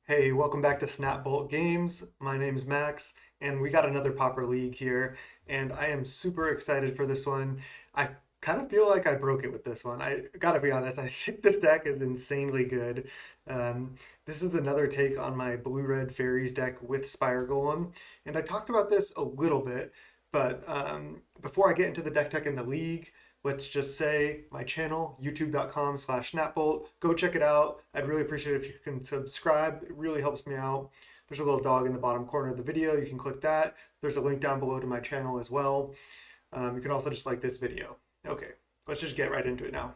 Hey, welcome back to Snapbolt Games. My name's Max, and we got another Pauper League here, and I am super excited for this one. I kind of feel like I broke it with this one. I gotta be honest, I think this deck is insanely good. Um, this is another take on my blue-red Faeries deck with Spire Golem, and I talked about this a little bit, but before I get into the deck tech in the league, let's just say my channel, youtube.com/snapbolt. Go check it out. I'd really appreciate it if you can subscribe. It really helps me out. There's a little dog in the bottom corner of the video. You can click that. There's a link down below to my channel as well. You can also just like this video. Okay, let's just get right into it now.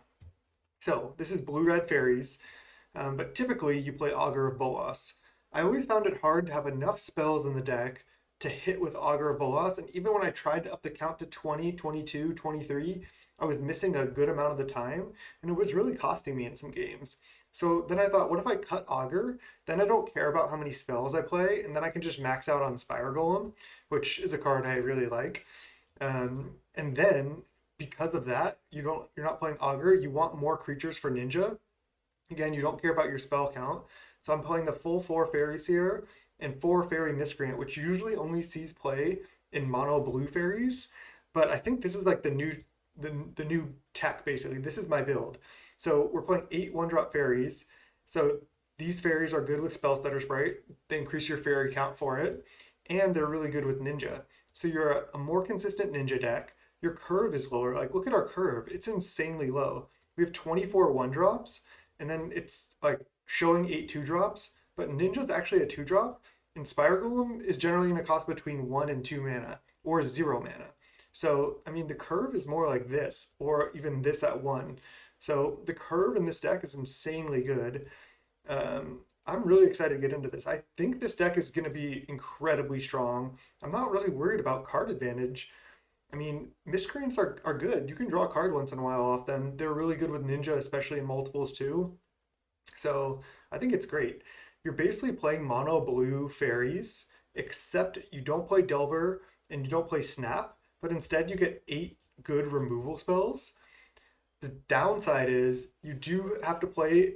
So this is blue-red fairies, but typically you play Augur of Bolas. I always found it hard to have enough spells in the deck to hit with Augur of Bolas, and even when I tried to up the count to 20, 22, 23, I was missing a good amount of the time, and it was really costing me in some games. So then I thought, what if I cut Augur? Then I don't care about how many spells I play, and then I can just max out on Spire Golem, which is a card I really like. And then because of that, you're not playing Augur. You want more creatures for Ninja. Again, you don't care about your spell count. So I'm playing the full 4 fairies here and 4 fairy miscreant, which usually only sees play in mono blue fairies. But I think this is like the new tech basically. This is my build. So we're playing 8 1-drop fairies. So these fairies are good with spell stutter sprite. They increase your fairy count for it, and they're really good with ninja. So you're a more consistent ninja deck. Your curve is lower. Like look at our curve. It's insanely low. We have 24 1-drops, and then it's like showing 8 2-drops, but ninja's actually a 2-drop. And Spire Golem is generally going to cost between 1 and 2 mana or 0 mana. So, I mean, the curve is more like this, or even this at 1. So the curve in this deck is insanely good. I'm really excited to get into this. I think this deck is going to be incredibly strong. I'm not really worried about card advantage. I mean, miscreants are good. You can draw a card once in a while off them. They're really good with ninja, especially in multiples too. So I think it's great. You're basically playing mono blue fairies, except you don't play Delver and you don't play Snap, but instead you get 8 good removal spells. The downside is you do have to play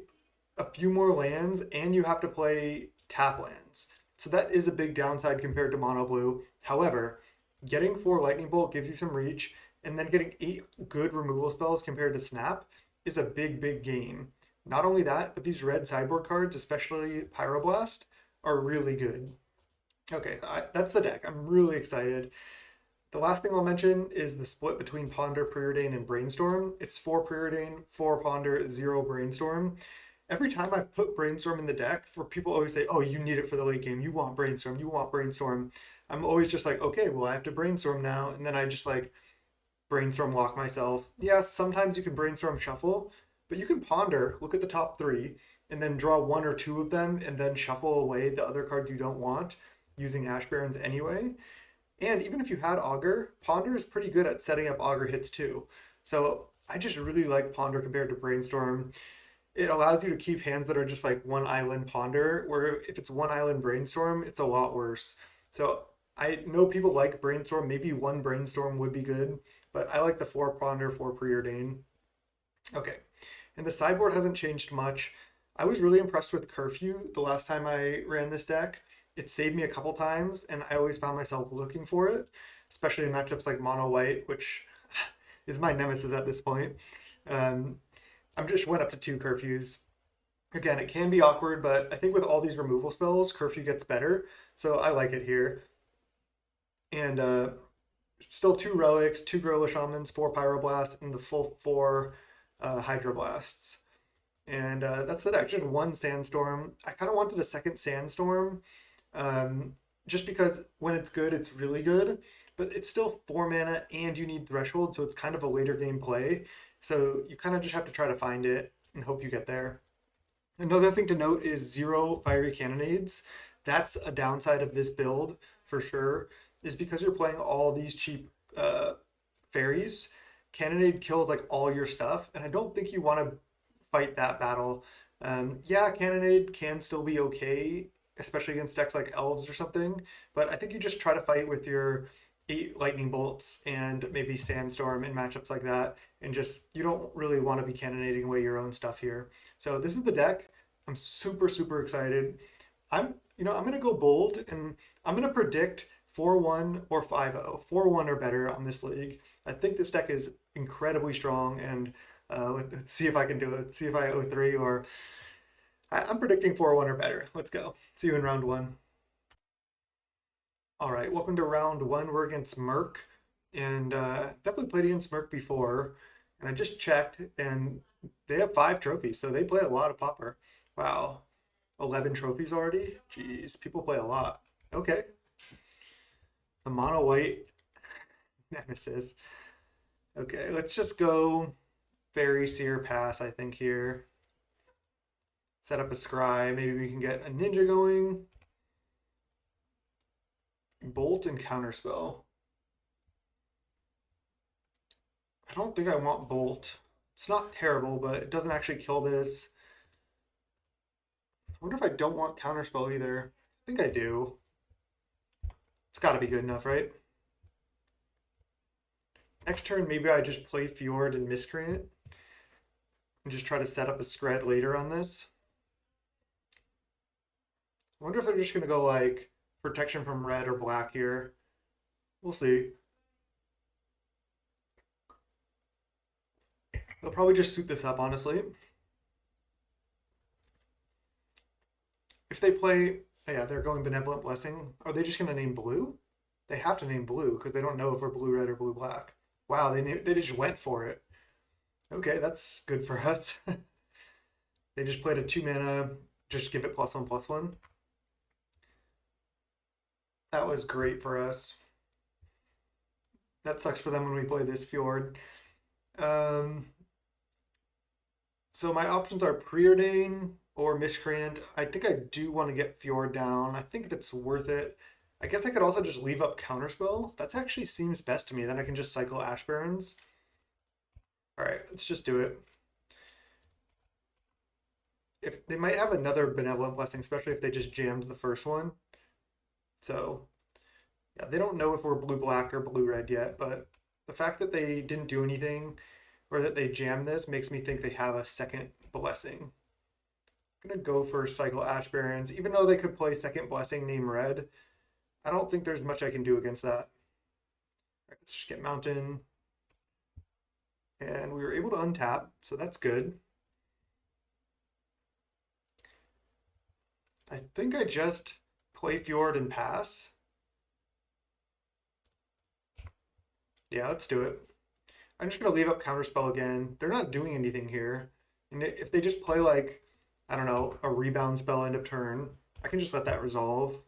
a few more lands and you have to play tap lands. So that is a big downside compared to mono blue. However, getting 4 lightning bolt gives you some reach, and then getting 8 good removal spells compared to Snap is a big gain. Not only that, but these red sideboard cards, especially Pyroblast, are really good. Okay, that's the deck. I'm really excited. The last thing I'll mention is the split between Ponder, Preordain, and Brainstorm. It's 4 Preordain, 4 Ponder, 0 Brainstorm. Every time I put Brainstorm in the deck, for people always say, oh, you need it for the late game. You want Brainstorm. You want Brainstorm. I'm always just like, okay, well, I have to Brainstorm now. And then I just like Brainstorm lock myself. Yes, sometimes you can Brainstorm shuffle, but you can Ponder, look at the top 3, and then draw 1 or 2 of them, and then shuffle away the other cards you don't want using Ash Barrens anyway. And even if you had Augur, Ponder is pretty good at setting up Augur hits too. So I just really like Ponder compared to Brainstorm. It allows you to keep hands that are just like 1 island Ponder, where if it's 1 island Brainstorm, it's a lot worse. So I know people like Brainstorm. Maybe 1 Brainstorm would be good, but I like the 4 Ponder, 4 Preordain. Okay, and the sideboard hasn't changed much. I was really impressed with Curfew the last time I ran this deck. It saved me a couple times, and I always found myself looking for it, especially in matchups like Mono White, which is my nemesis at this point. Um, I'm just went up to 2 Curfews. Again, it can be awkward, but I think with all these removal spells, Curfew gets better, so I like it here. And still 2 Relics, 2 Gorilla Shamans, 4 Pyroblast, and the full 4 Hydroblasts. And that's the deck. Just 1 Sandstorm. I kind of wanted a second Sandstorm, just because when it's good, it's really good. But it's still 4 mana and you need Threshold, so it's kind of a later game play. So you kind of just have to try to find it and hope you get there. Another thing to note is 0 Fiery Cannonades. That's a downside of this build for sure, is because you're playing all these cheap fairies. Cannonade kills like all your stuff, and I don't think you want to fight that battle. Yeah, Cannonade can still be okay, especially against decks like Elves or something, but I think you just try to fight with your 8 Lightning Bolts and maybe Sandstorm in matchups like that, and just, you don't really want to be cannonading away your own stuff here. So this is the deck. I'm super excited. I'm gonna go bold and I'm gonna predict 4-1 or 5-0. 4-1 or better on this league. I think this deck is incredibly strong, and let's see if I can do it. See if I 0-3 or I'm predicting 4-1 or better. Let's go. See you in round one. All right, welcome to round one. We're against Merc, and definitely played against Merc before. And I just checked, and they have 5 trophies, so they play a lot of Pauper. Wow, 11 trophies already? Jeez, people play a lot. Okay, the mono white nemesis. Okay, let's just go Fairy Seer pass, I think, here. Set up a scry. Maybe we can get a ninja going. Bolt and counterspell. I don't think I want Bolt. It's not terrible, but it doesn't actually kill this. I wonder if I don't want counterspell either. I think I do. It's got to be good enough, right? Next turn, maybe I just play Fjord and Miscreant and just try to set up a scred later on this. I wonder if they're just going to go like protection from red or black here. We'll see. They'll probably just suit this up, honestly. If they play, yeah, they're going Benevolent Blessing. Are they just going to name blue? They have to name blue because they don't know if we're blue red or blue black. Wow, they just went for it. Okay, that's good for us. They just played a 2 mana, just give it +1/+1. That was great for us. That sucks for them when we play this Fjord. Um, so my options are Preordain or Miscreant. I think I do want to get Fjord down. I think that's worth it. I guess I could also just leave up Counterspell. That actually seems best to me. Then I can just cycle Ash Barrens. All right, let's just do it. If they might have another Benevolent Blessing, especially if they just jammed the first one. So yeah, they don't know if we're blue black or blue red yet, but the fact that they didn't do anything or that they jammed this makes me think they have a second blessing. I'm gonna go for cycle Ash Barrens, even though they could play second blessing name red. I don't think there's much I can do against that. All right, let's just get Mountain. And we were able to untap, so that's good. I think I just play Fjord and pass. Yeah, let's do it. I'm just gonna leave up Counterspell again. They're not doing anything here. And if they just play like, I don't know, a rebound spell end of turn, I can just let that resolve.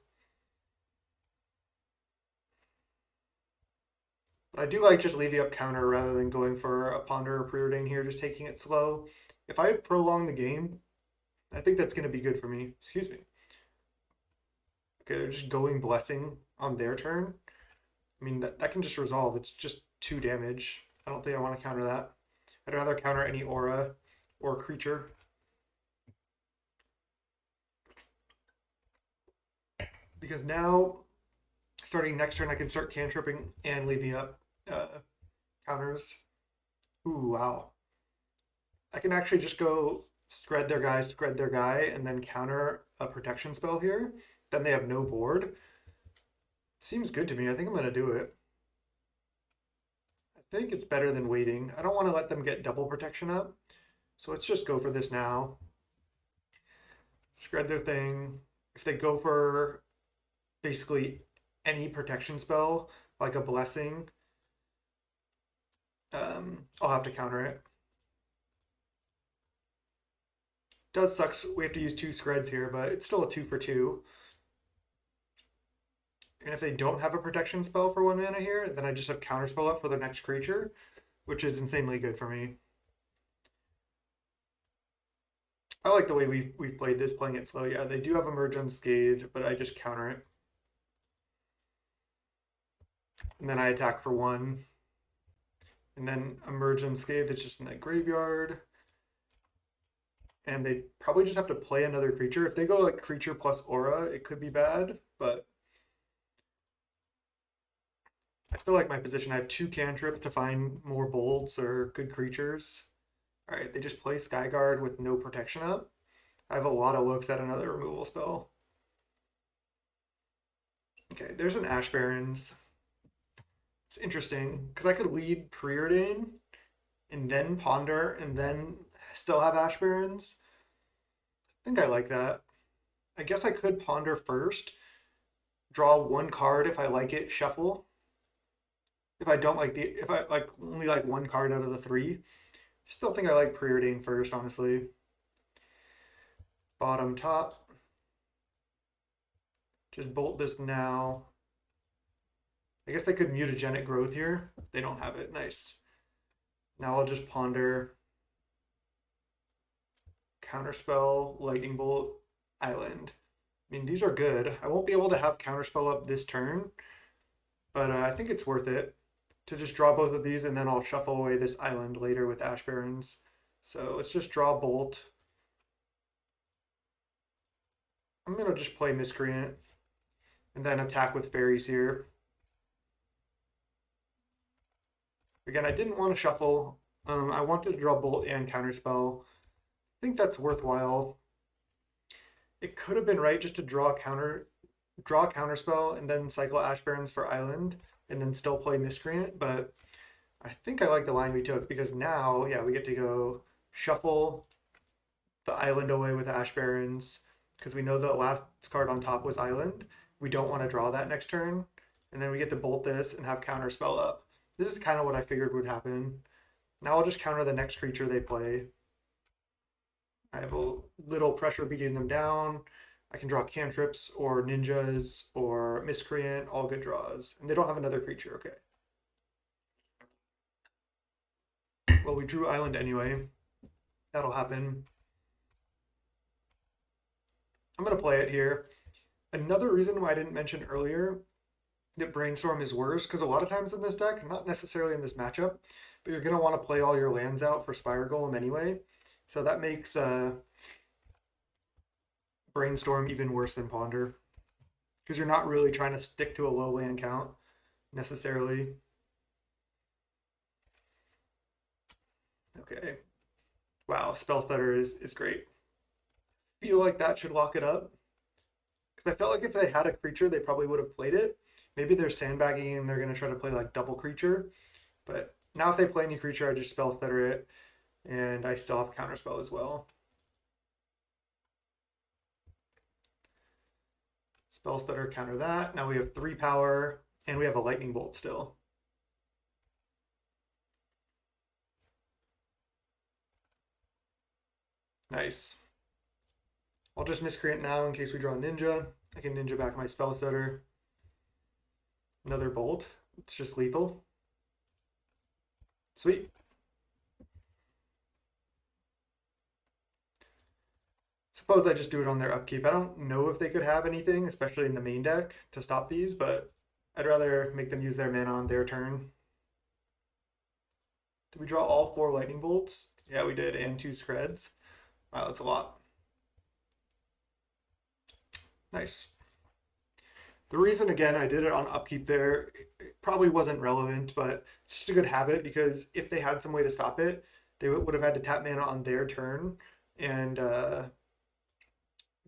But I do like just leaving up counter rather than going for a Ponder or Preordain here, just taking it slow. If I prolong the game, I think that's gonna be good for me. Excuse me. Okay, they're just going Blessing on their turn. I mean, that can just resolve. It's just 2 damage. I don't think I want to counter that. I'd rather counter any aura or creature. Because now, starting next turn, I can start cantripping and leaving up counters. Ooh, wow. I can actually just go spread their guy, and then counter a protection spell here. Then they have no board. Seems good to me. I think I'm going to do it. I think it's better than waiting. I don't want to let them get double protection up. So let's just go for this now. Spread their thing. If they go for basically any protection spell, like a blessing, I'll have to counter it. Does suck. We have to use 2 screds here, but it's still a 2 for 2. And if they don't have a protection spell for 1 mana here, then I just have counterspell up for the next creature, which is insanely good for me. I like the way we've played this, playing it slow. Yeah, they do have Emerge Unscathed, but I just counter it. And then I attack for 1. And then Emerge Unscathed, it's just in that graveyard. And they probably just have to play another creature. If they go like creature plus aura, it could be bad, but I still like my position. I have 2 cantrips to find more bolts or good creatures. All right, they just play Skyguard with no protection up. I have a lot of looks at another removal spell. Okay, there's an Ash Barrens. It's interesting because I could lead Preordain and then Ponder and then still have Ash Barrens. I think I like that. I guess I could Ponder first, draw one card if I like it, shuffle. If I don't like if I like only like one card out of the three, still think I like Preordain first, honestly. Bottom top. Just bolt this now. I guess they could mutagenic growth here. They don't have it. Nice. Now I'll just ponder. Counterspell, lightning bolt, island. I mean, these are good. I won't be able to have counterspell up this turn, but I think it's worth it to just draw both of these, and then I'll shuffle away this island later with Ash Barrens. So let's just draw bolt. I'm gonna just play Miscreant and then attack with Faeries here. Again, I didn't want to shuffle. I wanted to draw bolt and counterspell. I think that's worthwhile. It could have been right just to draw counterspell and then cycle Ash Barrens for island and then still play Miscreant, but I think I like the line we took because now, yeah, we get to go shuffle the island away with Ash Barrens because we know the last card on top was island. We don't want to draw that next turn, and then we get to bolt this and have counterspell up. This is kind of what I figured would happen. Now I'll just counter the next creature they play. I have a little pressure beating them down. I can draw cantrips or ninjas or miscreant, all good draws. And they don't have another creature, okay. Well, we drew island anyway. That'll happen. I'm going to play it here. Another reason why I didn't mention earlier that Brainstorm is worse, because a lot of times in this deck, not necessarily in this matchup, but you're going to want to play all your lands out for Spire Golem anyway. So that makes Brainstorm even worse than Ponder, because you're not really trying to stick to a low land count necessarily. Okay. Wow, Spell Stutter is great. Feel like that should lock it up. Because I felt like if they had a creature, they probably would have played it. Maybe they're sandbagging and they're going to try to play like double creature. But now if they play any creature, I just Spell Stutter it. And I still have Counterspell as well. Spell Stutter, counter that. Now we have 3 power, and we have a Lightning Bolt still. Nice. I'll just Miscreant now in case we draw Ninja. I can Ninja back my Spell Stutter. Another Bolt. It's just lethal. Sweet. Suppose I just do it on their upkeep. I don't know if they could have anything, especially in the main deck, to stop these, but I'd rather make them use their mana on their turn. Did we draw all 4 lightning bolts? Yeah, we did, and 2 screds. Wow, that's a lot. Nice. The reason, again, I did it on upkeep there, it probably wasn't relevant, but it's just a good habit because if they had some way to stop it, they would have had to tap mana on their turn, and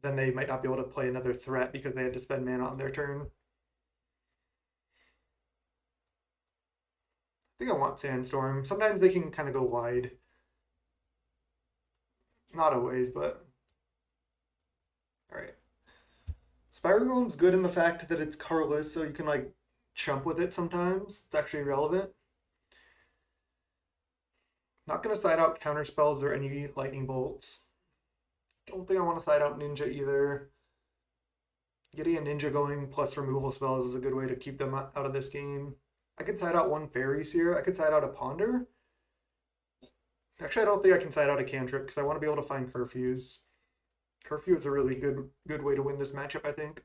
then they might not be able to play another threat because they had to spend mana on their turn. I think I want Sandstorm. Sometimes they can kind of go wide. Not always, but... Alright. Spire Golem's good in the fact that it's colorless, so you can like chump with it sometimes. It's actually relevant. Not going to side out counter spells or any lightning bolts. Don't think I want to side out ninja either. Getting a ninja going plus removal spells is a good way to keep them out of this game. I could side out 1 Faeries here. I could side out a Ponder. Actually, I don't think I can side out a cantrip because I want to be able to find curfews. Curfew is a really good way to win this matchup, I think.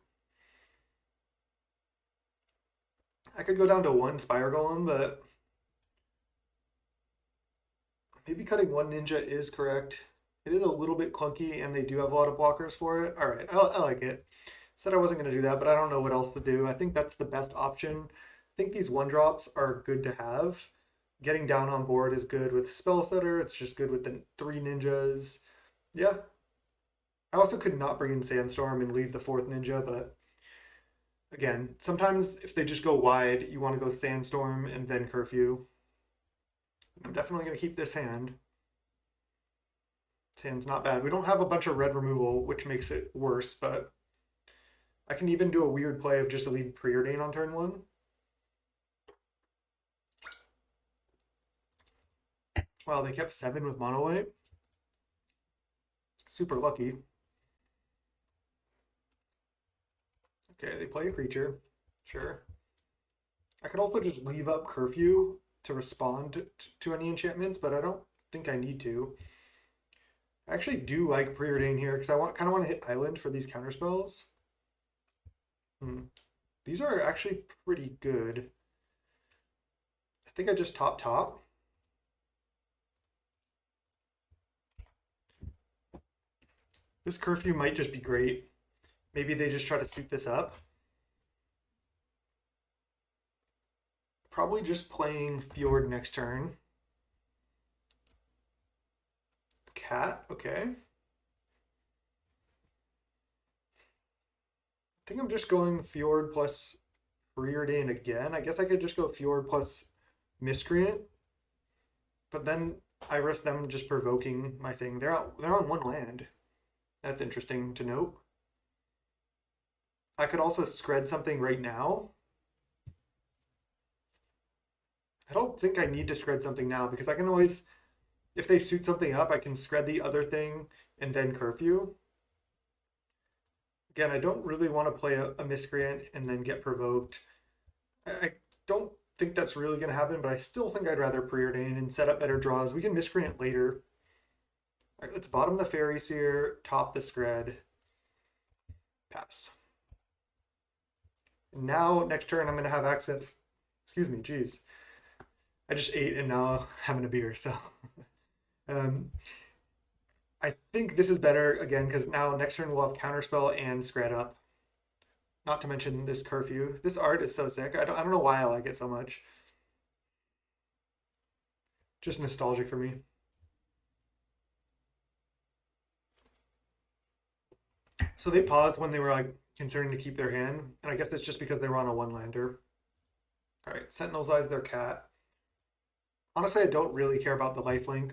I could go down to 1 Spire Golem, but maybe cutting 1 ninja is correct. It is a little bit clunky, and they do have a lot of blockers for it. All right, I like it. Said I wasn't going to do that, but I don't know what else to do. I think that's the best option. I think these 1-drops are good to have. Getting down on board is good with Spell Stutter. It's just good with the 3 ninjas. Yeah. I also could not bring in Sandstorm and leave the 4th ninja, but Again, sometimes if they just go wide, you want to go Sandstorm and then Curfew. I'm definitely going to keep this hand. This hand's not bad. We don't have a bunch of red removal, which makes it worse, but I can even do a weird play of just a lead Preordain on turn 1. Wow, they kept 7 with mono white. Super lucky. Okay, they play a creature. Sure. I could also just leave up Curfew to respond to any enchantments, but I don't think I need to. I actually do like Preordain here because I kind of want to hit Island for these counterspells. These are actually pretty good. I think I just top. This Curfew might just be great. Maybe they just try to suit this up. Probably just playing Fjord next turn. Cat, okay. I think I'm just going Fjord plus Preordain again. I guess I could just go Fjord plus Miscreant. But then I risk them just provoking my thing. They're on 1 land. That's interesting to note. I could also scred something right now. I don't think I need to scred something now because I can always, if they suit something up, I can scred the other thing and then Curfew. Again, I don't really want to play a Miscreant and then get provoked. I don't think that's really going to happen, but I still think I'd rather Preordain and set up better draws. We can Miscreant later. All right, let's bottom the Faeries here, top the scred, pass. And now, next turn, I'm going to have access. Excuse me, geez. I just ate and now having a beer, so. I think this is better, again, because now next turn we'll have Counterspell and Scred up. Not to mention this Curfew. This art is so sick. I don't know why I like it so much. Just nostalgic for me. So they paused when they were like considering to keep their hand, and I guess it's just because they were on a 1-lander. All right, Sentinel's Eyes their cat. Honestly, I don't really care about the lifelink.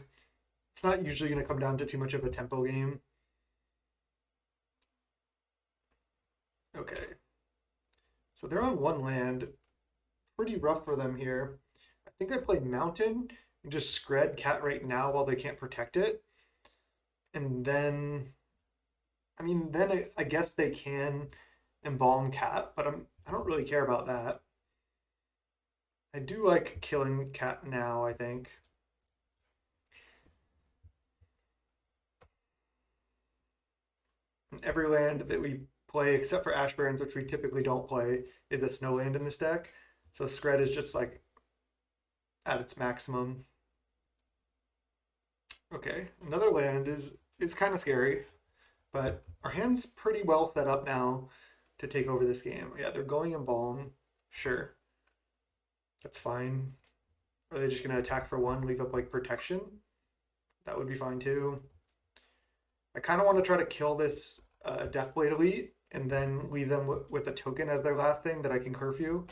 It's not usually going to come down to too much of a tempo game. Okay. So they're on 1 land. Pretty rough for them here. I think I play Mountain and just scred cat right now while they can't protect it. And then, I mean, then I guess they can embalm cat, but I don't really care about that. I do like killing cat now, I think. And every land that we play, except for Ash Barrens, which we typically don't play, is a snow land in this deck. So Scred is just like at its maximum. Okay, another land is kind of scary, but our hand's pretty well set up now to take over this game. Yeah, they're going Embalm. Sure. That's fine. Are they just going to attack for 1, leave up like protection? That would be fine too. I kind of want to try to kill this Deathblade Elite and then leave them with a token as their last thing that I can Curfew.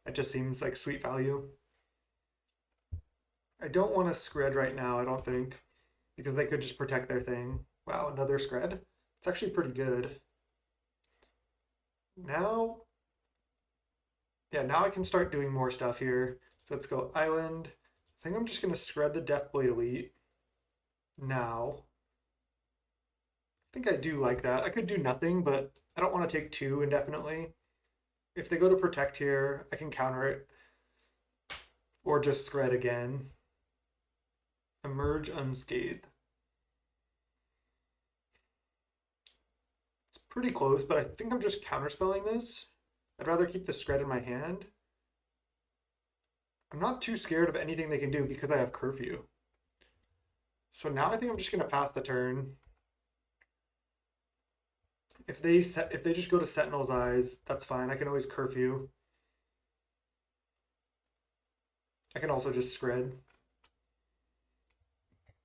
That just seems like sweet value. I don't want to Scred right now, I don't think, because they could just protect their thing. Wow, another Scred. It's actually pretty good. Now, yeah, now I can start doing more stuff here. So let's go Island. I think I'm just going to Scred the Deathblade Elite now. I think I do like that. I could do nothing, but I don't want to take 2 indefinitely. If they go to protect here, I can counter it. Or just Scred again. Emerge unscathed. It's pretty close, but I think I'm just counterspelling this. I'd rather keep the Scred in my hand. I'm not too scared of anything they can do because I have Curfew. So now I think I'm just going to pass the turn. If they just go to Sentinel's Eyes, that's fine. I can always Curfew. I can also just Scred.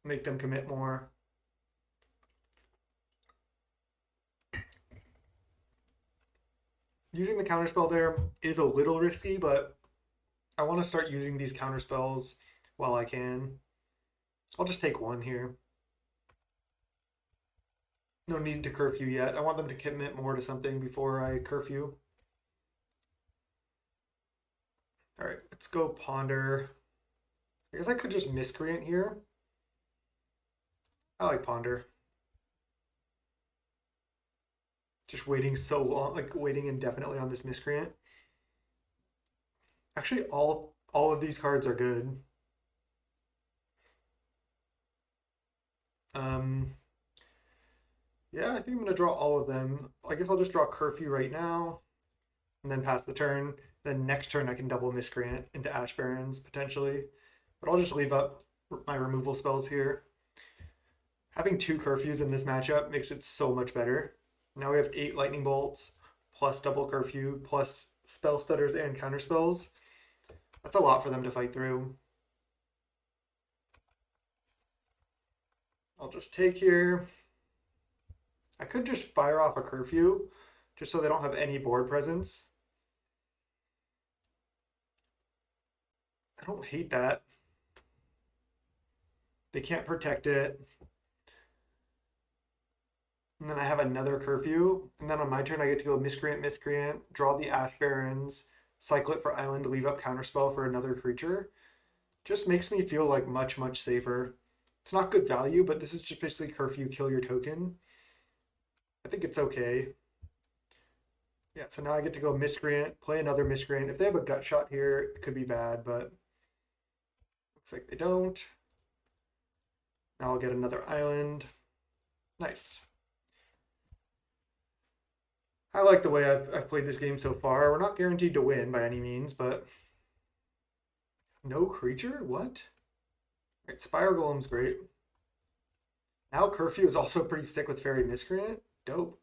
Make them commit more. Using the counterspell there is a little risky, but I want to start using these counterspells while I can. I'll just take one here. No need to curfew yet. I want them to commit more to something before I curfew. All right, let's go ponder. I guess I could just miscreant here. I like ponder. Just waiting so long, like waiting indefinitely on this miscreant. Actually, all of these cards are good. Um, yeah, I think I'm gonna draw all of them. I guess I'll just draw curfew right now, and then pass the turn. Then next turn I can double miscreant into Ash Barrens potentially, but I'll just leave up my removal spells here. Having two curfews in this matchup makes it so much better. Now we have 8 lightning bolts plus double curfew plus spell stutters and counter spells. That's a lot for them to fight through. I'll just take here. I could just fire off a curfew just so they don't have any board presence. I don't hate that. They can't protect it. And then I have another curfew. And then on my turn, I get to go miscreant, miscreant, draw the Ash Barrens, cycle it for island, leave up counterspell for another creature. Just makes me feel like much, much safer. It's not good value, but this is just basically curfew, kill your token. I think it's okay. Yeah, so now I get to go miscreant, play another miscreant. If they have a gut shot here, it could be bad, but looks like they don't. Now I'll get another island. Nice. I like the way I've played this game so far. We're not guaranteed to win by any means, but no creature? What? All right, Spire Golem's great. Now Curfew is also pretty sick with Fairy Miscreant. Dope.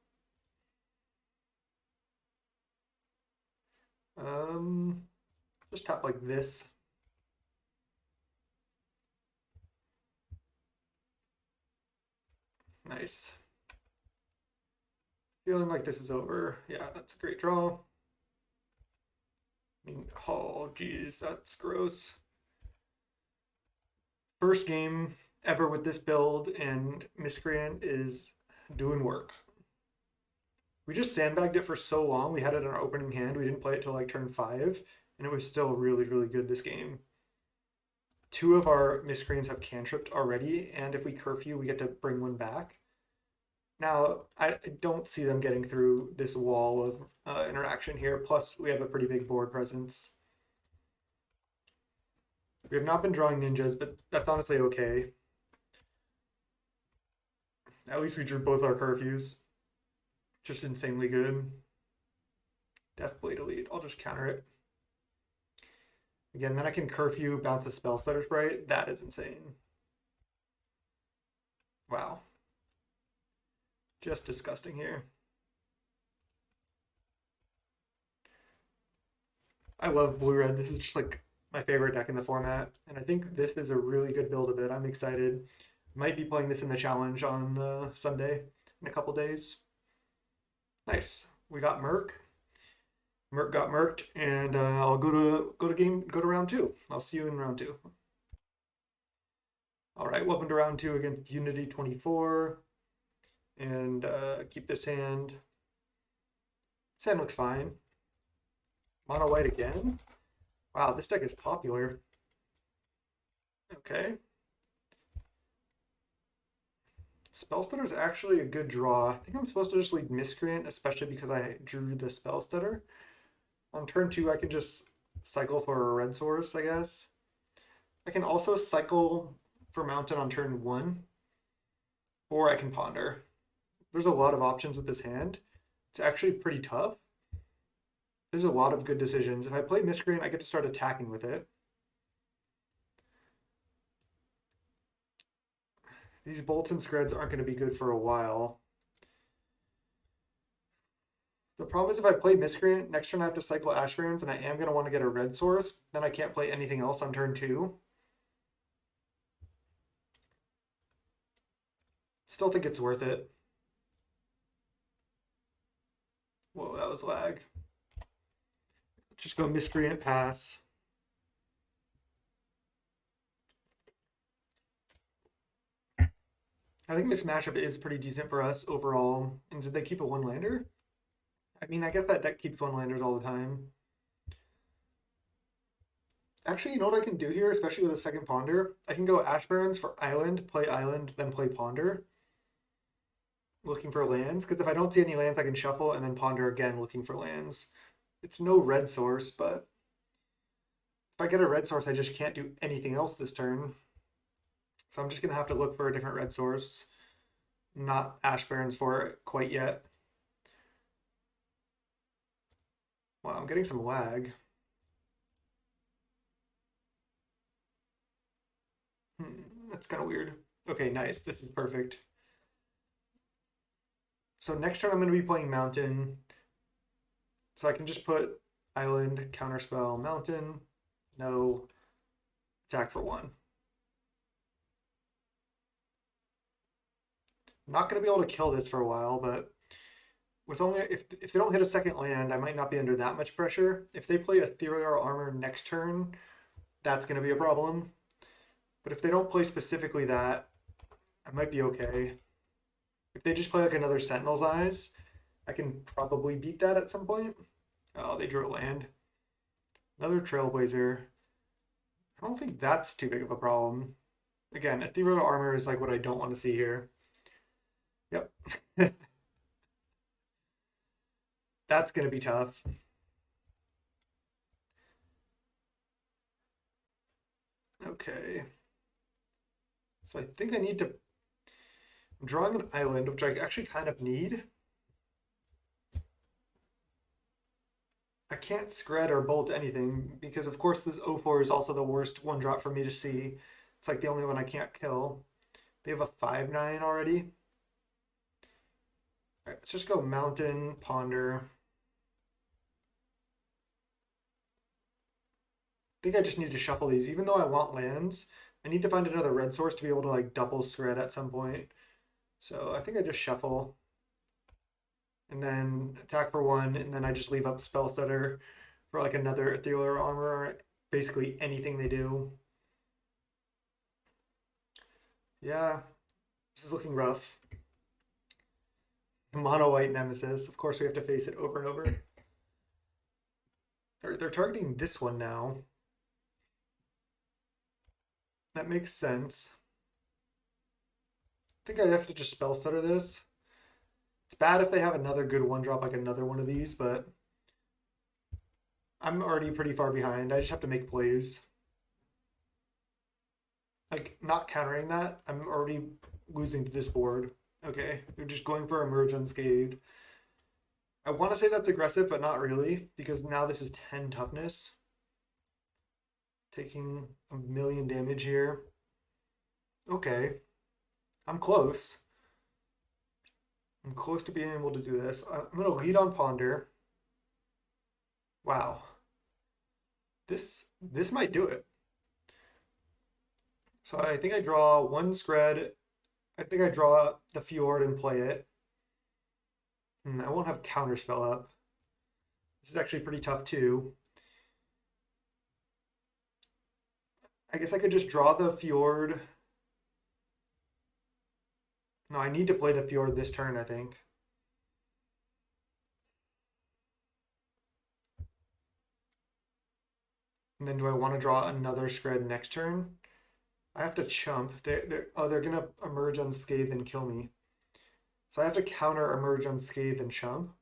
Just tap like this. Nice. Feeling like this is over. Yeah, that's a great draw. I mean, oh, geez, that's gross. First game ever with this build, and Miscreant is doing work. We just sandbagged it for so long. We had it in our opening hand. We didn't play it till like turn 5, and it was still really, really good this game. 2 of our Miscreants have cantripped already, and if we curfew, we get to bring one back. Now, I don't see them getting through this wall of interaction here. Plus, we have a pretty big board presence. We have not been drawing ninjas, but that's honestly okay. At least we drew both our curfews. Just insanely good. Deathblade Elite. I'll just counter it. Again, then I can curfew, bounce a spell stutter sprite. That is insane. Wow. Just disgusting here. I love blue-red. This is just like my favorite deck in the format. And I think this is a really good build of it. I'm excited. Might be playing this in the challenge on Sunday in a couple days. Nice. We got Merc. Merc got merked, and I'll go to round 2. I'll see you in round 2. All right, welcome to round 2 against Unity 24, and keep this hand. This hand looks fine. Mono white again. Wow, this deck is popular. Okay. Spellstutter is actually a good draw. I think I'm supposed to just lead Miscreant, especially because I drew the Spellstutter. On turn 2, I can just cycle for a red source, I guess. I can also cycle for Mountain on turn 1, or I can ponder. There's a lot of options with this hand. It's actually pretty tough. There's a lot of good decisions. If I play Miscreant, I get to start attacking with it. These bolts and screds aren't going to be good for a while. The problem is if I play Miscreant, next turn I have to cycle Ash Barrens, and I am going to want to get a red source. Then I can't play anything else on turn 2. Still think it's worth it. Whoa, that was lag. Just go Miscreant pass. I think this matchup is pretty decent for us overall. And did they keep a one-lander? I mean, I guess that deck keeps one-landers all the time. Actually, you know what I can do here, especially with a second Ponder? I can go Ash Barrens for Island, then play Ponder, looking for lands. Because if I don't see any lands, I can shuffle and then Ponder again, looking for lands. It's no red source, but if I get a red source, I just can't do anything else this turn. So I'm just going to have to look for a different red source. Not Ash Barrens for it quite yet. Wow, I'm getting some lag. That's kind of weird. Okay, nice. This is perfect. So next turn I'm going to be playing Mountain. So I can just put Island, Counterspell, Mountain, no, attack for 1. I'm not going to be able to kill this for a while, but with only if they don't hit a second land, I might not be under that much pressure. If they play Ethereal Armor next turn, that's going to be a problem. But if they don't play specifically that, I might be okay. If they just play like another Sentinel's Eyes, I can probably beat that at some point. Oh, they drew a land. Another Trailblazer. I don't think that's too big of a problem. Again, Ethereal Armor is like what I don't want to see here. Yep. That's going to be tough. Okay. So I think I need to... I'm drawing an island, which I actually kind of need. I can't scred or bolt anything because, of course, this 0-4 is also the worst one drop for me to see. It's like the only one I can't kill. They have a 5/9 already. All right, let's just go Mountain, Ponder. I think I just need to shuffle these. Even though I want lands, I need to find another red source to be able to like double scred at some point. So I think I just shuffle. And then attack for 1, and then I just leave up Spell Stutter for like another Ethereal Armor, or basically anything they do. Yeah, this is looking rough. Mono white Nemesis. Of course, we have to face it over and over. They're targeting this one now. That makes sense. I think I have to just Spell Stutter this. It's bad if they have another good one drop, like another one of these, but I'm already pretty far behind. I just have to make plays. Like, not countering that, I'm already losing to this board. Okay, they're just going for Emerge Unscathed. I want to say that's aggressive, but not really, because now this is 10 toughness. Taking a million damage here. Okay, I'm close. I'm close to being able to do this. I'm going to lead on Ponder. Wow. This might do it. So I think I draw 1 Scred. I think I draw the Fjord and play it. I won't have Counterspell up. This is actually pretty tough too. I guess I could just draw the Fjord. No, I need to play the Fjord this turn, I think. And then do I want to draw another Scred next turn? I have to chump. They're gonna Emerge Unscathed and kill me. So I have to counter Emerge Unscathed and chump.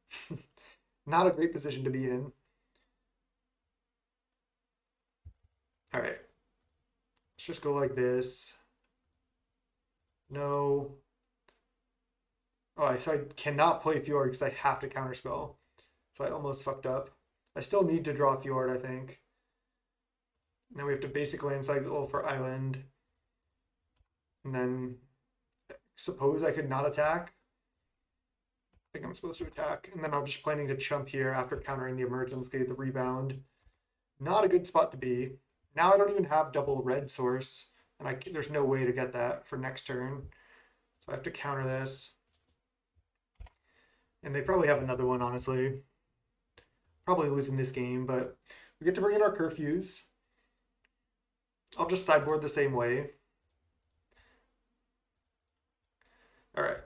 Not a great position to be in. All right. Let's just go like this. No. Oh, so I cannot play Fjord because I have to counterspell. So I almost fucked up. I still need to draw Fjord, I think. Now we have to basic land cycle for Island. And then suppose I could not attack. I think I'm supposed to attack. And then I'm just planning to chump here after countering the Emergence Gate, the rebound. Not a good spot to be. Now I don't even have double red source. And there's no way to get that for next turn. So I have to counter this. And they probably have another one, honestly. Probably losing this game, but we get to bring in our curfews. I'll just sideboard the same way. All right.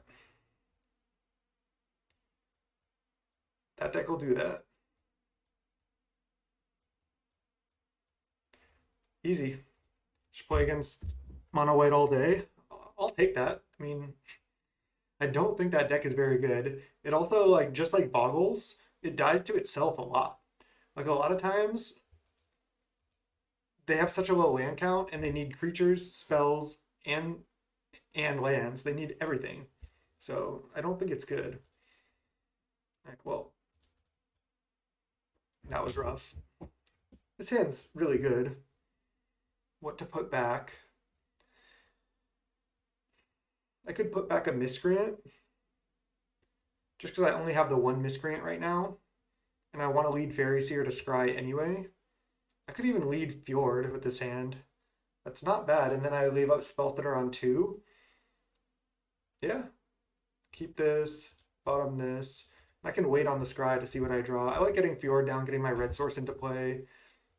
That deck will do that. Easy. Just play against mono white all day. I'll take that. I mean, I don't think that deck is very good. It also, like, just like Boggles, it dies to itself a lot. Like, a lot of times, they have such a low land count and they need creatures, spells, and lands. They need everything. So I don't think it's good. Like, well, that was rough. This hand's really good. What to put back? I could put back a miscreant just because I only have the one miscreant right now, and I want to lead Faeries here to scry anyway. I could even lead Fjord with this hand. That's not bad, and then I leave up spells that are on 2. Yeah, keep this, bottom this. I can wait on the scry to see what I draw. I like getting Fjord down, getting my red source into play.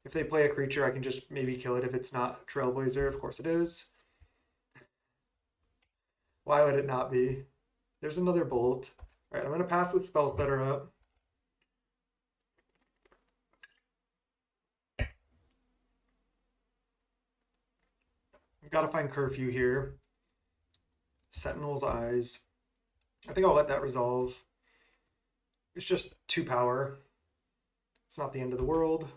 If they play a creature, I can just maybe kill it if it's not Trailblazer. Of course it is. Why would it not be? There's another bolt. All right, I'm going to pass with spells that are up. I've got to find Curfew here. Sentinel's Eyes. I think I'll let that resolve. It's just 2 power. It's not the end of the world.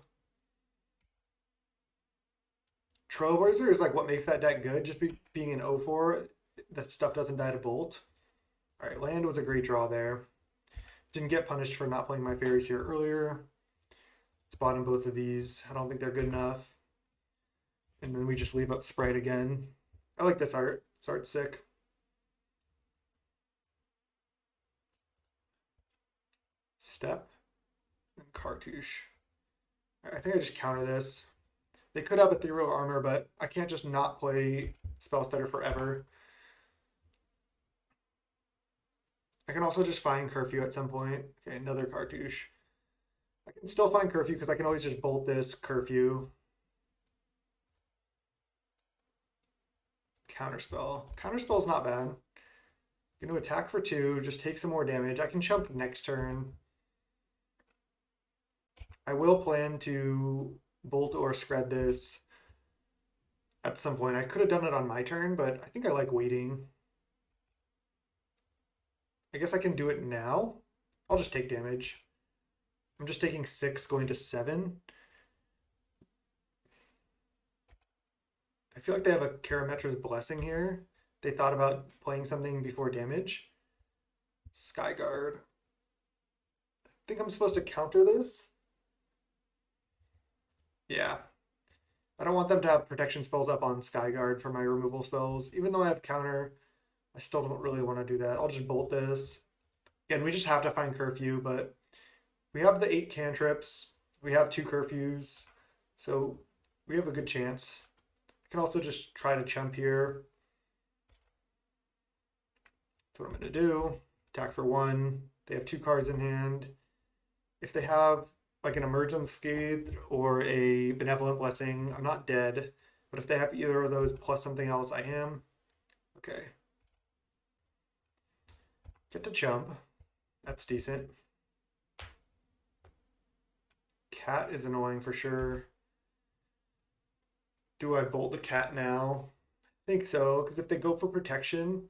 Trailblazer is like what makes that deck good. Just being an 0-4, that stuff doesn't die to bolt. All right, land was a great draw there. Didn't get punished for not playing my Faeries here earlier. Spotting both of these. I don't think they're good enough. And then we just leave up Sprite again. I like this art. This art's sick. Step and Cartouche. I think I just counter this. They could have Ethereal Armor, but I can't just not play Spellstutter forever. I can also just find Curfew at some point. Okay, another Cartouche. I can still find Curfew because I can always just bolt this Curfew. Counterspell. Counterspell's not bad. I'm going to attack for 2, just take some more damage. I can chump next turn. I will plan to bolt or spread this at some point. I could have done it on my turn, but I think I like waiting. I guess I can do it now. I'll just take damage. I'm just taking 6, going to 7. I feel like they have a Karametra's Blessing here. They thought about playing something before damage. Skyguard. I think I'm supposed to counter this. Yeah. I don't want them to have protection spells up on Skyguard for my removal spells. Even though I have counter, I still don't really want to do that. I'll just bolt this. Again, we just have to find Curfew, but we have the 8 cantrips. We have 2 curfews. So we have a good chance. I can also just try to chump here. That's what I'm going to do. Attack for 1. They have 2 cards in hand. If they have like an Emerge Unscathed or a Benevolent Blessing, I'm not dead. But if they have either of those plus something else, I am. Okay. Get to chump. That's decent. Cat is annoying for sure. Do I bolt the cat now? I think so, because if they go for protection,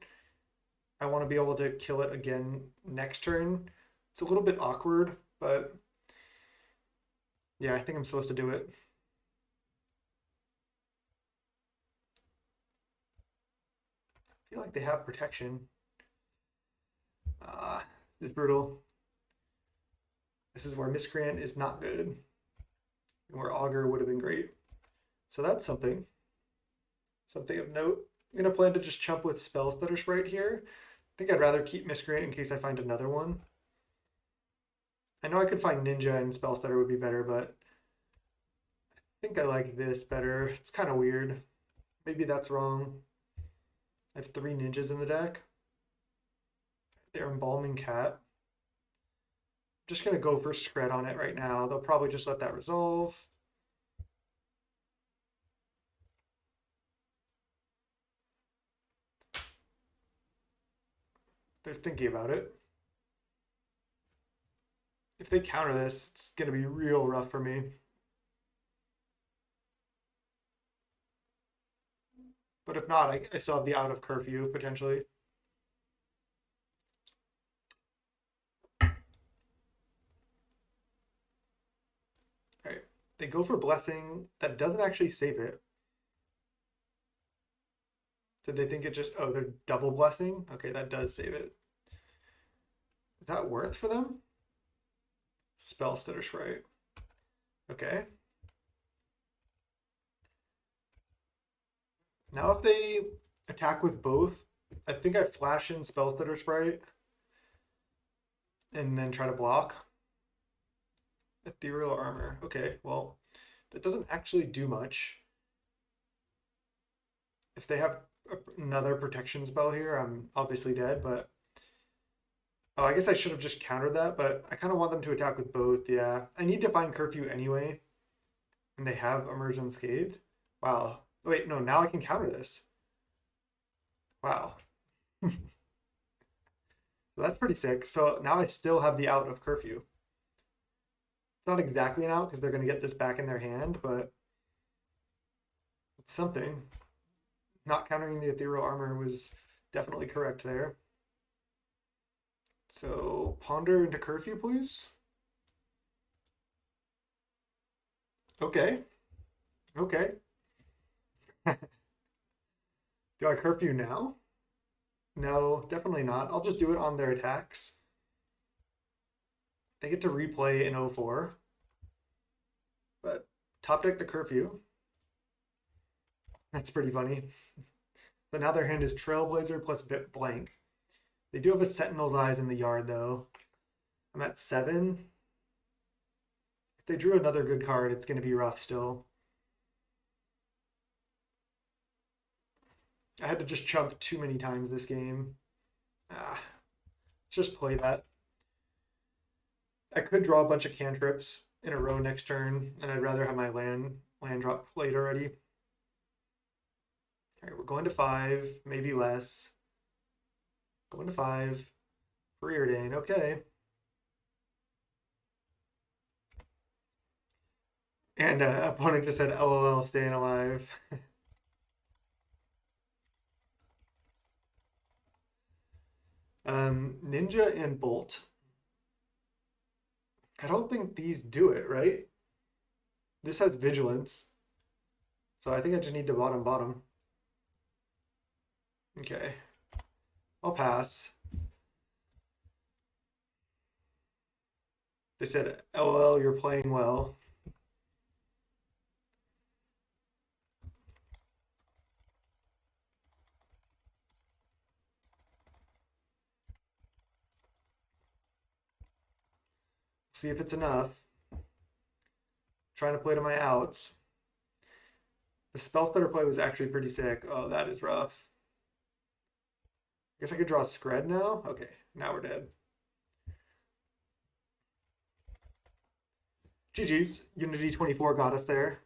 I want to be able to kill it again next turn. It's a little bit awkward, but yeah, I think I'm supposed to do it. I feel like they have protection. This is brutal. This is where Miscreant is not good, and where Augur would have been great. So that's something. Something of note. I'm going to plan to just chump with Spells that are Sprite here. I think I'd rather keep Miscreant in case I find another one. I know I could find Ninja and Spellstutter would be better, but I think I like this better. It's kind of weird. Maybe that's wrong. I have 3 ninjas in the deck. They're Embalming Cat. just gonna go for Scred on it right now. They'll probably just let that resolve. They're thinking about it. If they counter this, it's gonna be real rough for me. But if not, I still have the out of curfew potentially. All right, they go for blessing. That doesn't actually save it. Did they think it just? Oh, they're double blessing. Okay, that does save it. Is that worth for them? Spell stutter sprite. Okay. Now if they attack with both, I think I flash in spell stutter sprite and then try to block. Ethereal armor. Okay, well, that doesn't actually do much. If they have another protection spell here, I'm obviously dead, but oh, I guess I should have just countered that, but I kind of want them to attack with both. Yeah, I need to find curfew anyway, and they have emerge unscathed. Wow. Wait, no, now I can counter this. Wow. So that's pretty sick. So now I still have the out of curfew. It's not exactly an out because they're going to get this back in their hand, but it's something. Not countering the ethereal armor was definitely correct there. So ponder into curfew, please. Okay. Okay. Do I curfew now? No, definitely not. I'll just do it on their attacks. They get to replay in 04. But top deck the curfew. That's pretty funny. So now their hand is Trailblazer plus blank. They do have a Sentinel's Eyes in the yard, though. I'm at 7. If they drew another good card, it's going to be rough still. I had to just chump too many times this game. Let's just play that. I could draw a bunch of cantrips in a row next turn, and I'd rather have my land drop played already. All right, we're going to 5, maybe less. Going to 5. Preordain, okay. And opponent just said, LOL, staying alive. Ninja and Bolt. I don't think these do it, right? This has Vigilance. So I think I just need to bottom. Okay. I'll pass. They said, LOL, you're playing well. See if it's enough. Trying to play to my outs. The spell stutter play was actually pretty sick. Oh, that is rough. I guess I could draw a Scred now? Okay, now we're dead. GG's. Unity 24 got us there.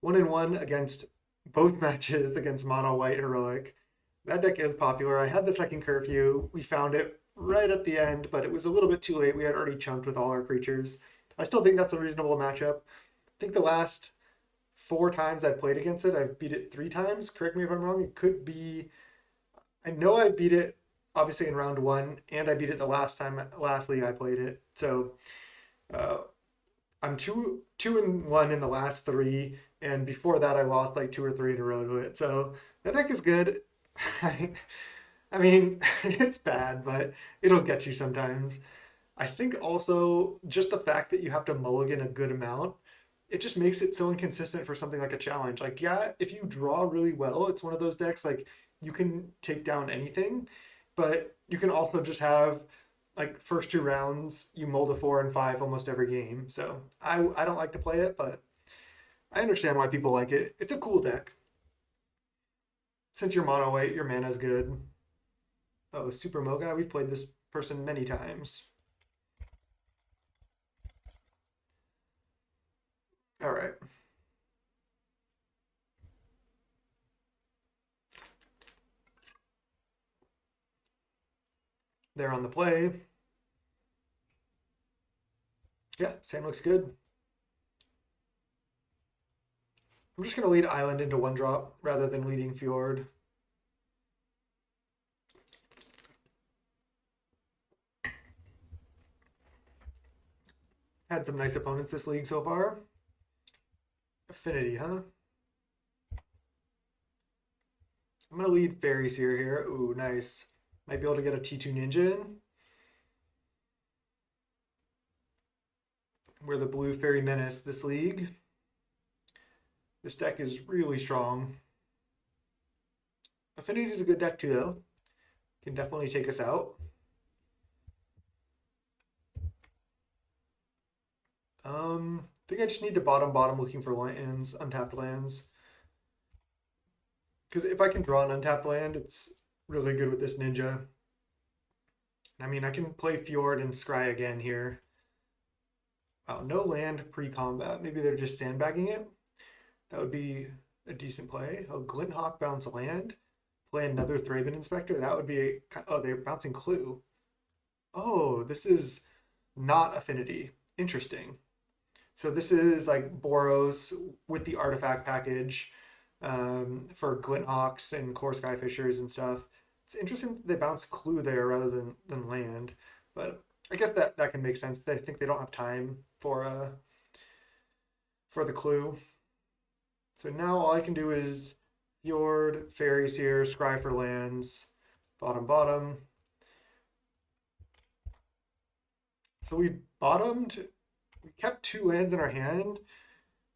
1-1 against both matches against Mono White Heroic. That deck is popular. I had the second curfew. We found it right at the end, but it was a little bit too late. We had already chunked with all our creatures. I still think that's a reasonable matchup. I think the last 4 times I've played against it, I've beat it 3 times. Correct me if I'm wrong. It could be. I know I beat it obviously in round 1, and I beat it the last league I played it. So I'm 2-1 in the last 3, and before that I lost like 2 or 3 in a row to it. So that deck is good. I mean, it's bad, but it'll get you sometimes. I think also just the fact that you have to mulligan a good amount, it just makes it so inconsistent for something like a challenge. Like, yeah, if you draw really well, it's one of those decks like you can take down anything, but you can also just have like first 2 rounds, you mull to 4 and 5 almost every game. So I don't like to play it, but I understand why people like it. It's a cool deck. Since you're mono white, your mana's good. Oh, Super Moga, we've played this person many times. All right. They're on the play. Yeah, sand looks good. I'm just going to lead Island into one drop rather than leading Fjord. Had some nice opponents this league so far. Affinity, huh? I'm going to lead Faeries here. Ooh, nice. Might be able to get a T2 Ninja in. We're the blue Fairy Menace this league. This deck is really strong. Affinity is a good deck too, though. Can definitely take us out. I think I just need to bottom looking for lands, untapped lands. Because if I can draw an untapped land, it's really good with this ninja. I mean, I can play Fjord and Scry again here. Wow, no land pre-combat. Maybe they're just sandbagging it. That would be a decent play. Oh, Glinthawk bounce land. Play another Thraben Inspector. That would be a... Oh, they're bouncing Clue. Oh, this is not Affinity. Interesting. So this is like Boros with the artifact package for Glinthawks and Core Skyfishers and stuff. It's interesting that they bounce Clue there rather than land, but I guess that can make sense. They think they don't have time for the Clue. So now all I can do is Fjord, Fairies here, Scry for lands, bottom. So we bottomed. We kept 2 lands in our hand.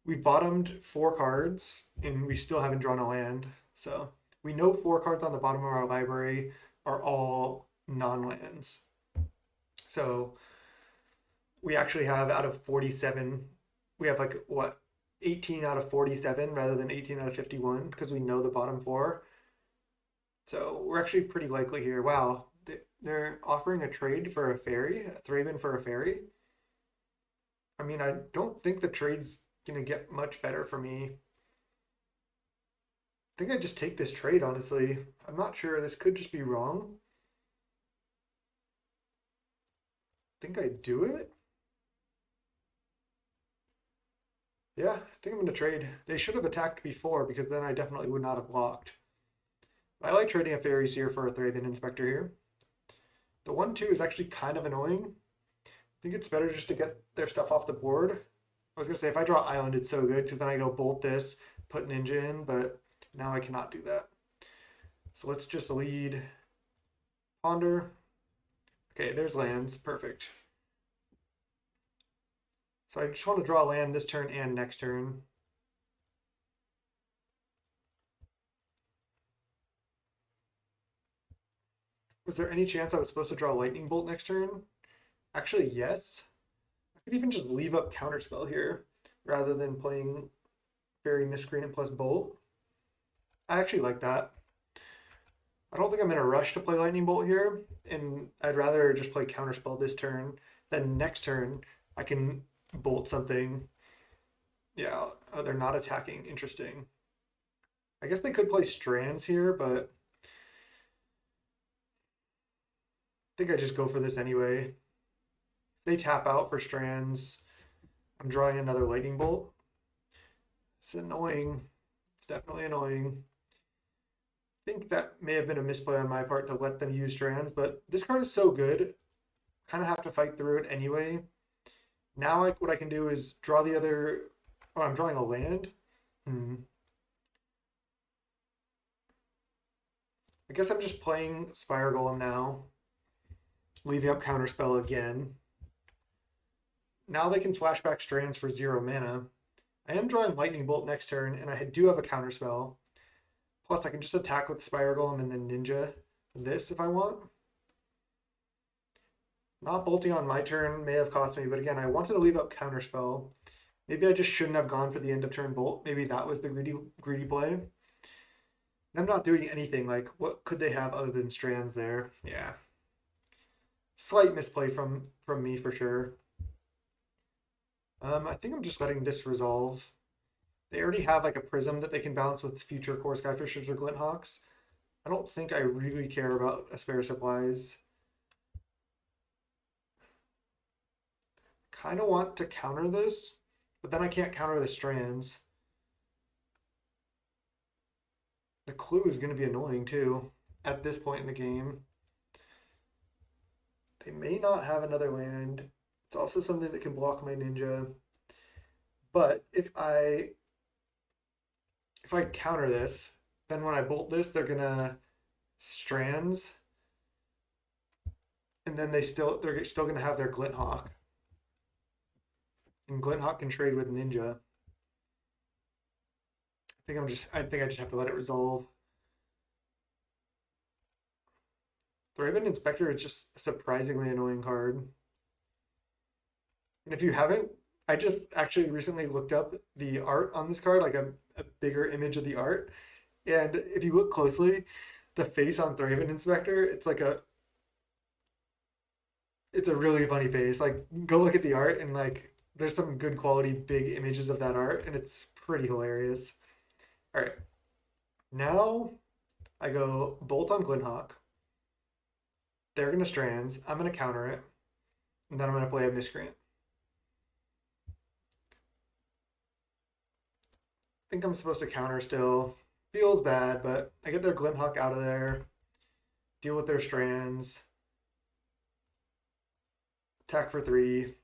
We bottomed 4 cards, and we still haven't drawn a land. So we know 4 cards on the bottom of our library are all non-lands. So we actually have out of 47, we have like, what, 18 out of 47 rather than 18 out of 51 because we know the bottom 4. So we're actually pretty likely here. Wow, they're offering a trade for a fairy, a Thraben for a fairy. I mean, I don't think the trade's gonna get much better for me. I think I just take this trade, honestly. I'm not sure. This could just be wrong. I think I do it. Yeah, I think I'm gonna trade. They should have attacked before because then I definitely would not have blocked. I like trading a Fairies here for a Thraben Inspector here. The 1/2 is actually kind of annoying. I think it's better just to get their stuff off the board. I was gonna say if I draw Island, it's so good because then I go bolt this, put Ninja in, but now I cannot do that. So let's just lead Ponder. Okay, there's lands, perfect. So I just want to draw land this turn and next turn. Was there any chance I was supposed to draw Lightning Bolt next turn? Actually, yes. I could even just leave up Counterspell here rather than playing Fairy Miscreant plus Bolt. I actually like that. I don't think I'm in a rush to play Lightning Bolt here, and I'd rather just play Counterspell this turn. Then next turn, I can bolt something. Yeah, oh, they're not attacking. Interesting. I guess they could play Strands here, but I think I just go for this anyway. If they tap out for Strands, I'm drawing another Lightning Bolt. It's annoying. It's definitely annoying. I think that may have been a misplay on my part to let them use Strands, but this card is so good. Kind of have to fight through it anyway. Now what I can do is draw the other... Oh, I'm drawing a land? I guess I'm just playing Spire Golem now. Leaving up Counterspell again. Now they can flashback Strands for 0 mana. I am drawing Lightning Bolt next turn, and I do have a Counterspell. Plus, I can just attack with Spire Golem and then Ninja this if I want. Not bolting on my turn may have cost me, but again, I wanted to leave up Counterspell. Maybe I just shouldn't have gone for the end of turn bolt. Maybe that was the greedy play. Them not doing anything, like, what could they have other than Strands there? Yeah. Slight misplay from me for sure. I think I'm just letting this resolve. They already have like a prism that they can balance with future core Skyfishers or Glinthawks. I don't think I really care about a spare supplies. Kind of want to counter this, but then I can't counter the strands. The clue is going to be annoying too at this point in the game. They may not have another land. It's also something that can block my ninja. But if I counter this, then when I bolt this, they're gonna strands, and then they're still gonna have their Glinthawk, and Glinthawk can trade with Ninja. I think I just have to let it resolve. The Raven Inspector is just a surprisingly annoying card. And if you haven't, I just actually recently looked up the art on this card, like a bigger image of the art. And if you look closely, the face on Thraven Inspector, it's a really funny face. Like go look at the art and like there's some good quality big images of that art and it's pretty hilarious. All right. Now I go Bolt on Glinthawk. They're gonna strands. I'm gonna counter it. And then I'm gonna play a Miscreant. I think I'm supposed to counter still. Feels bad, but I get their Glinthawk out of there. Deal with their strands. Attack for 3.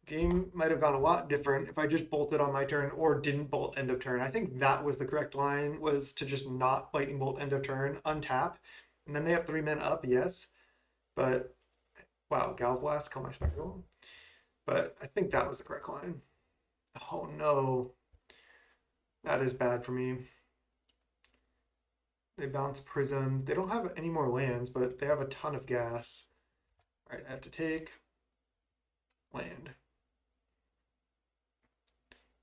Game might have gone a lot different if I just bolted on my turn or didn't bolt end of turn. I think that was the correct line, was to just not lightning bolt end of turn, untap, and then they have 3 men up, yes. But wow, Gal Blast, call my Spire Golem. But I think that was the correct line. Oh no. That is bad for me. They bounce Prism. They don't have any more lands, but they have a ton of gas. All right, I have to take land.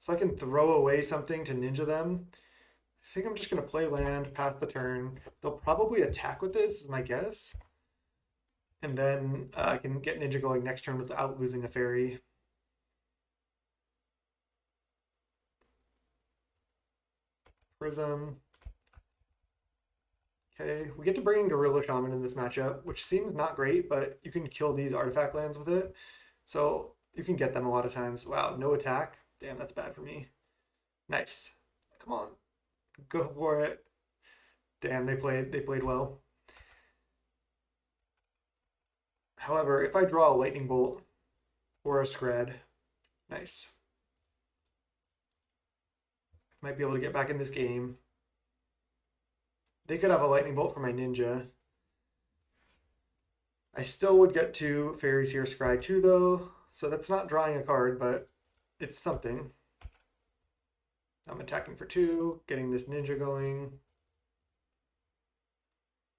So I can throw away something to ninja them. I think I'm just going to play land, pass the turn. They'll probably attack with this, is my guess. And then I can get ninja going next turn without losing a fairy. Prism. Okay, we get to bring in Gorilla Shaman in this matchup, which seems not great, but you can kill these artifact lands with it. So you can get them a lot of times. Wow, no attack. Damn, that's bad for me. Nice. Come on. Go for it. Damn, they played well. However, if I draw a lightning bolt or a scred, nice. Might be able to get back in this game. They could have a lightning bolt for my ninja. I still would get 2 fairies here, scry 2 though, so that's not drawing a card, but it's something. I'm attacking for 2, getting this ninja going.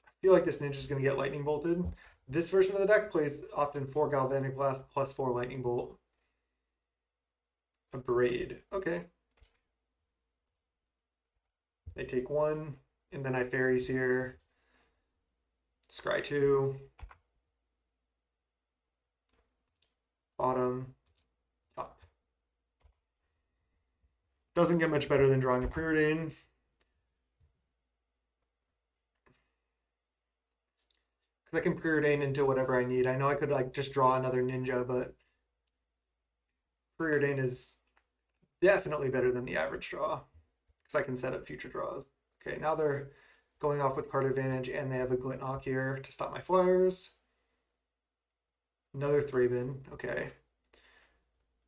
I feel like this ninja is going to get lightning bolted. This version of the deck plays often 4 Galvanic Blast plus 4 Lightning Bolt. A Braid. Okay. They take 1, and then I fairies here. Scry 2. Bottom. Top. Doesn't get much better than drawing a Preordain. Because I can Preordain into whatever I need. I know I could like just draw another ninja, but Preordain is definitely better than the average draw. Because I can set up future draws. Okay, now they're going off with card advantage, and they have a Glinthawk here to stop my flyers. Another Thraben. Okay.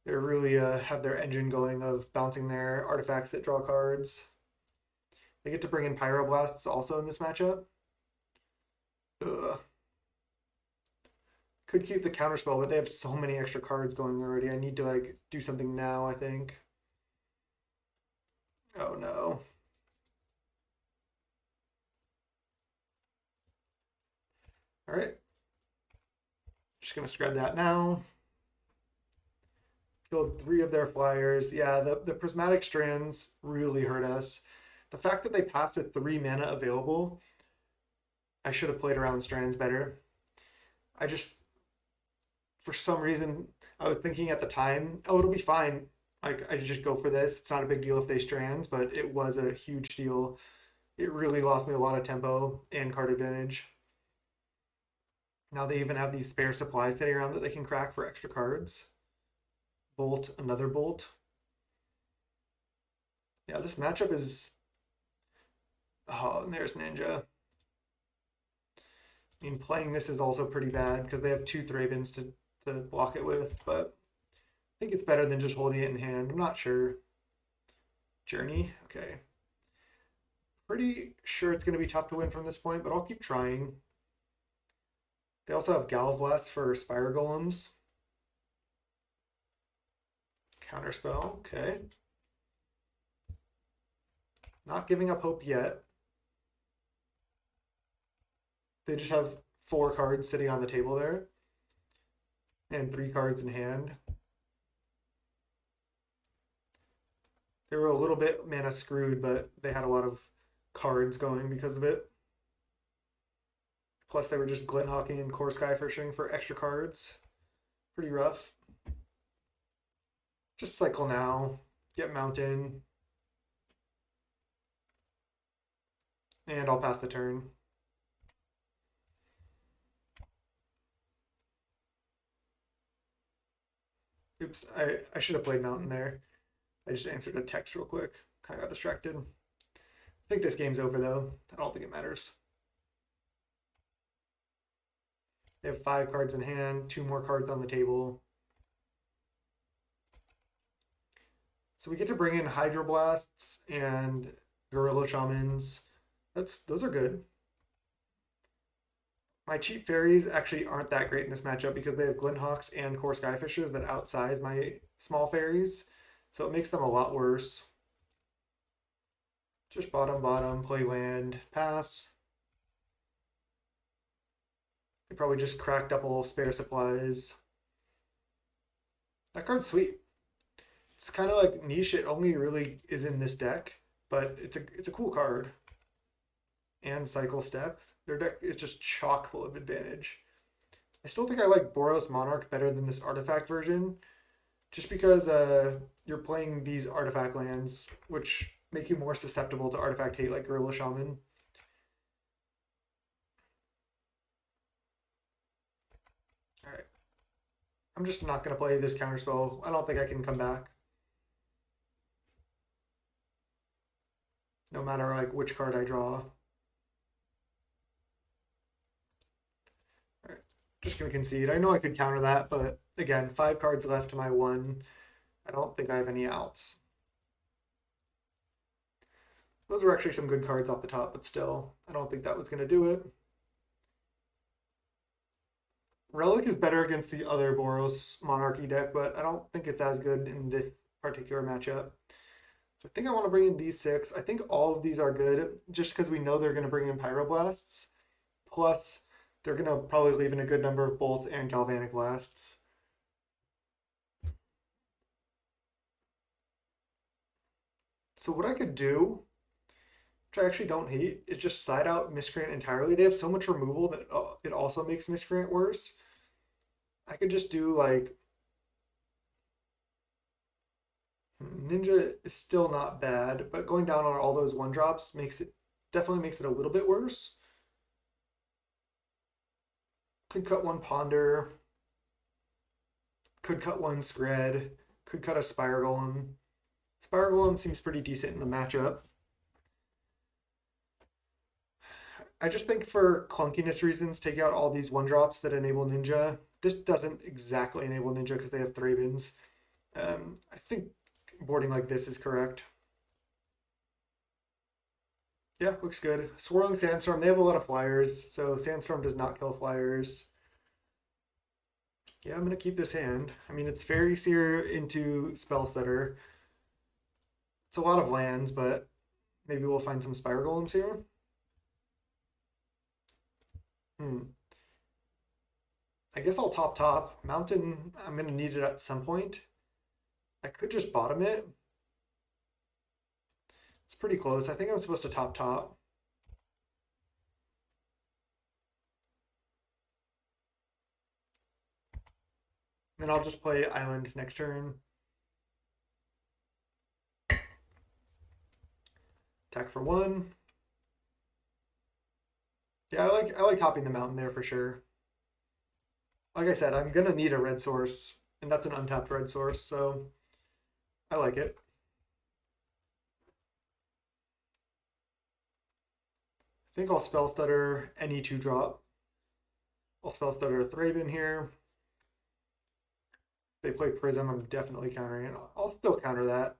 They really have their engine going of bouncing their artifacts that draw cards. They get to bring in Pyroblasts also in this matchup. Ugh. Could keep the counterspell, but they have so many extra cards going already. I need to like do something now, I think. Oh no. All right. Just gonna scrub that now. Killed 3 of their flyers. Yeah, the prismatic strands really hurt us. The fact that they passed with 3 mana available, I should have played around strands better. I just for some reason, I was thinking at the time, oh, it'll be fine. Like, I just go for this. It's not a big deal if they strands, but it was a huge deal. It really lost me a lot of tempo and card advantage. Now they even have these spare supplies sitting around that they can crack for extra cards. Bolt, another bolt. Yeah, this matchup is. Oh, and there's Ninja. I mean, playing this is also pretty bad because they have two Thrabins to block it with, but I think it's better than just holding it in hand. I'm not sure. Journey? Okay. Pretty sure it's going to be tough to win from this point, but I'll keep trying. They also have Galvblast for Spire Golems. Counterspell, okay. Not giving up hope yet. They just have 4 cards sitting on the table there. And 3 cards in hand. They were a little bit mana screwed, but they had a lot of cards going because of it. Plus, they were just Glinthawking and Core Skyfishing for extra cards. Pretty rough. Just cycle now. Get Mountain. And I'll pass the turn. Oops, I should have played Mountain there. I just answered a text real quick. Kind of got distracted. I think this game's over, though. I don't think it matters. They have 5 cards in hand, 2 more cards on the table. So we get to bring in Hydroblasts and Gorilla Shamans. Those are good. My cheap fairies actually aren't that great in this matchup because they have Glinthawks and Core Skyfishers that outsize my small fairies. So it makes them a lot worse. Just bottom, play land, pass. They probably just cracked up all spare supplies. That card's sweet. It's kind of like niche. It only really is in this deck, but it's a cool card. And Cycle Step. Their deck is just chock full of advantage. I still think I like Boros Monarch better than this artifact version, just because you're playing these artifact lands, which make you more susceptible to artifact hate like Gorilla Shaman. Alright. I'm just not going to play this counterspell. I don't think I can come back. No matter like which card I draw. Alright. Just going to concede. I know I could counter that, but again, 5 cards left to my 1. I don't think I have any outs. Those were actually some good cards off the top, but still, I don't think that was going to do it. Relic is better against the other Boros Monarchy deck, but I don't think it's as good in this particular matchup. So I think I want to bring in these 6. I think all of these are good, just because we know they're going to bring in Pyroblasts. Plus, they're going to probably leave in a good number of Bolts and Galvanic Blasts. So what I could do, which I actually don't hate, is just side out Miscreant entirely. They have so much removal that it also makes Miscreant worse. I could just do like Ninja is still not bad, but going down on all those 1-drops definitely makes it a little bit worse. Could cut 1 Ponder. Could cut 1 Scred. Could cut a Spire Golem. Spire Golem seems pretty decent in the matchup. I just think for clunkiness reasons, take out all these 1-drops that enable Ninja. This doesn't exactly enable Ninja because they have Thrabins. I think boarding like this is correct. Yeah, looks good. Swirling Sandstorm, they have a lot of flyers, so Sandstorm does not kill flyers. Yeah, I'm going to keep this hand. I mean, it's Fairy Seer into Spell Setter. It's a lot of lands, but maybe we'll find some Spire Golems here. I guess I'll top. Mountain, I'm going to need it at some point. I could just bottom it. It's pretty close. I think I'm supposed to top. Then I'll just play Island next turn. Attack for 1. Yeah, I like topping the mountain there for sure. Like I said, I'm gonna need a red source, and that's an untapped red source, so I like it. I think I'll spell stutter any 2-drop. I'll spell stutter Thraben here. They play Prism, I'm definitely countering it. I'll still counter that.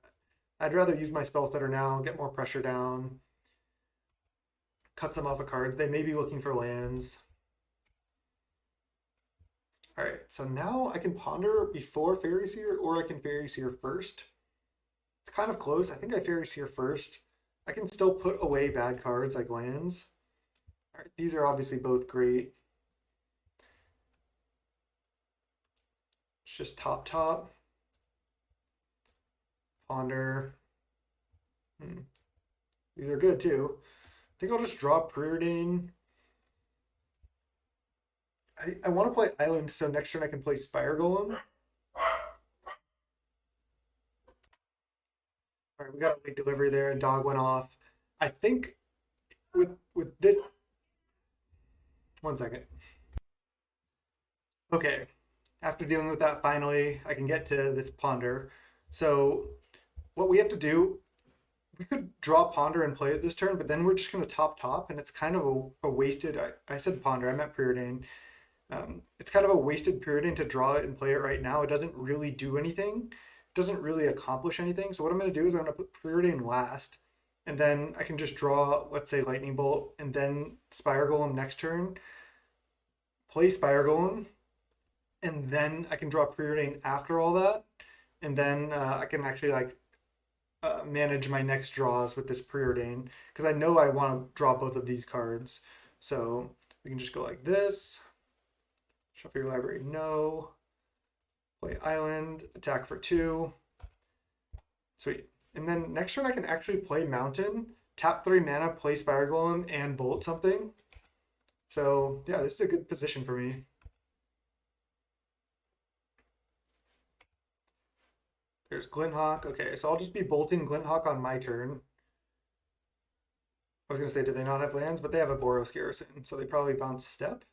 I'd rather use my spell stutter now, get more pressure down, cut some off a card. They may be looking for lands. All right, so now I can ponder before Faeries here, or I can Faeries here first. It's kind of close. I think I Faeries here first. I can still put away bad cards like lands. All right, these are obviously both great. It's just top. Ponder. These are good too. I think I'll just draw Preordain. I want to play Island, so next turn I can play Spire Golem. All right, we got a late delivery there, and dog went off. I think with this, 1 second. Okay, after dealing with that, finally I can get to this ponder. So what we have to do, we could draw ponder and play it this turn, but then we're just going to top, and it's kind of a wasted. I said ponder, I meant Preordain. It's kind of a wasted Preordain to draw it and play it right now. It doesn't really do anything. It doesn't really accomplish anything. So what I'm going to do is I'm going to put Preordain last, and then I can just draw, let's say, Lightning Bolt, and then Spire Golem next turn, play Spire Golem, and then I can draw Preordain after all that, and then I can actually manage my next draws with this Preordain, because I know I want to draw both of these cards. So we can just go like this. Shuffle your library, no. Play Island, attack for 2. Sweet. And then next turn I can actually play Mountain, tap 3 mana, play Spire Golem, and bolt something. So yeah, this is a good position for me. There's Glinthawk. Okay, so I'll just be bolting Glinthawk on my turn. I was gonna say, do they not have lands? But they have a Boros Garrison, so they probably bounce step.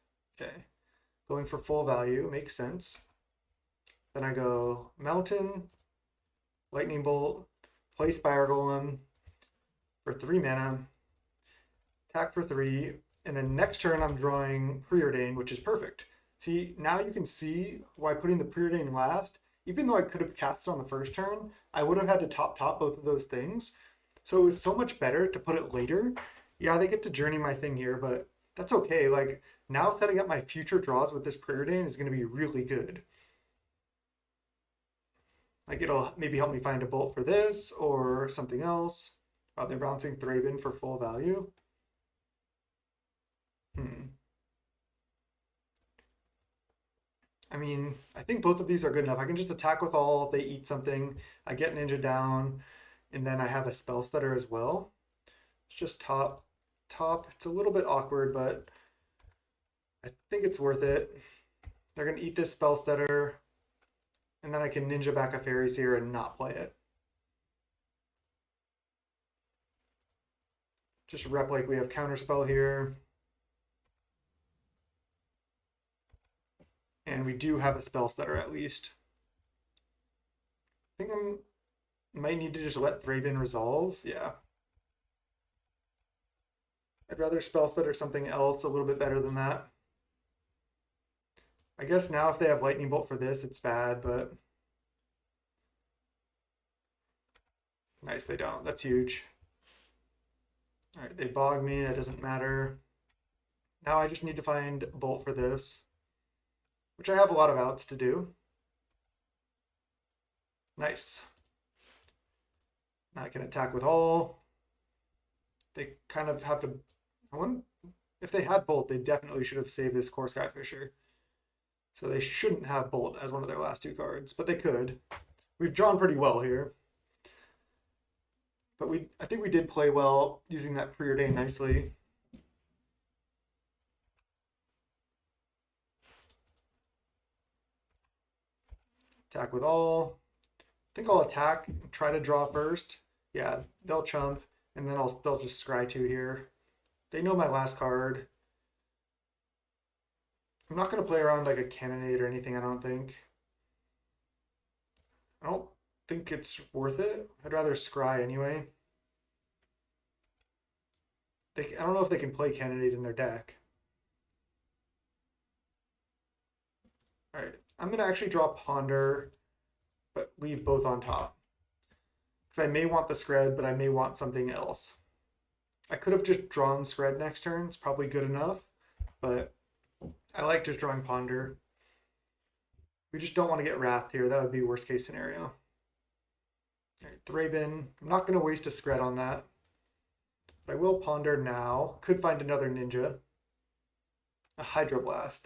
Okay. Going for full value makes sense. Then I go Mountain, Lightning Bolt, play Spire Golem for 3 mana, attack for 3, and then next turn I'm drawing Preordain, which is perfect. See, now you can see why putting the Preordain last, even though I could have cast it on the first turn, I would have had to top both of those things. So it was so much better to put it later. Yeah, they get to journey my thing here, but that's okay. Like, now setting up my future draws with this Preordain is going to be really good. Like, it'll maybe help me find a bolt for this or something else. Oh, they're bouncing Thraben for full value. I mean, I think both of these are good enough. I can just attack with all, they eat something, I get Ninja down, and then I have a Spell Stutter as well. It's just top. It's a little bit awkward, but I think it's worth it. They're going to eat this Spell Stutter, and then I can Ninja back a Faeries here and not play it. Just rep like we have Counterspell here. And we do have a Spell Stutter at least. I think I might need to just let Thraben resolve. Yeah. I'd rather Spell Stutter something else a little bit better than that. I guess now if they have Lightning Bolt for this, it's bad, but... Nice, they don't. That's huge. All right, they bog me. That doesn't matter. Now I just need to find Bolt for this, which I have a lot of outs to do. Nice. Now I can attack with all. They kind of have to... I wonder if they had Bolt, they definitely should have saved this Core Skyfisher. So they shouldn't have Bolt as one of their last 2 cards, but they could. We've drawn pretty well here. But I think we did play well using that Preordain nicely. Attack with all. I think I'll attack, try to draw first. Yeah, they'll chump, and then they'll just scry 2 here. They know my last card. I'm not going to play around like a cannonade or anything, I don't think. I don't think it's worth it. I'd rather scry anyway. I don't know if they can play cannonade in their deck. All right, I'm going to actually draw Ponder, but leave both on top. Because I may want the Scred, but I may want something else. I could have just drawn Scred next turn. It's probably good enough, but I like just drawing Ponder. We just don't want to get Wrath here. That would be worst case scenario. All right, Thraben. I'm not going to waste a Scred on that. But I will Ponder now. Could find another Ninja. A Hydroblast.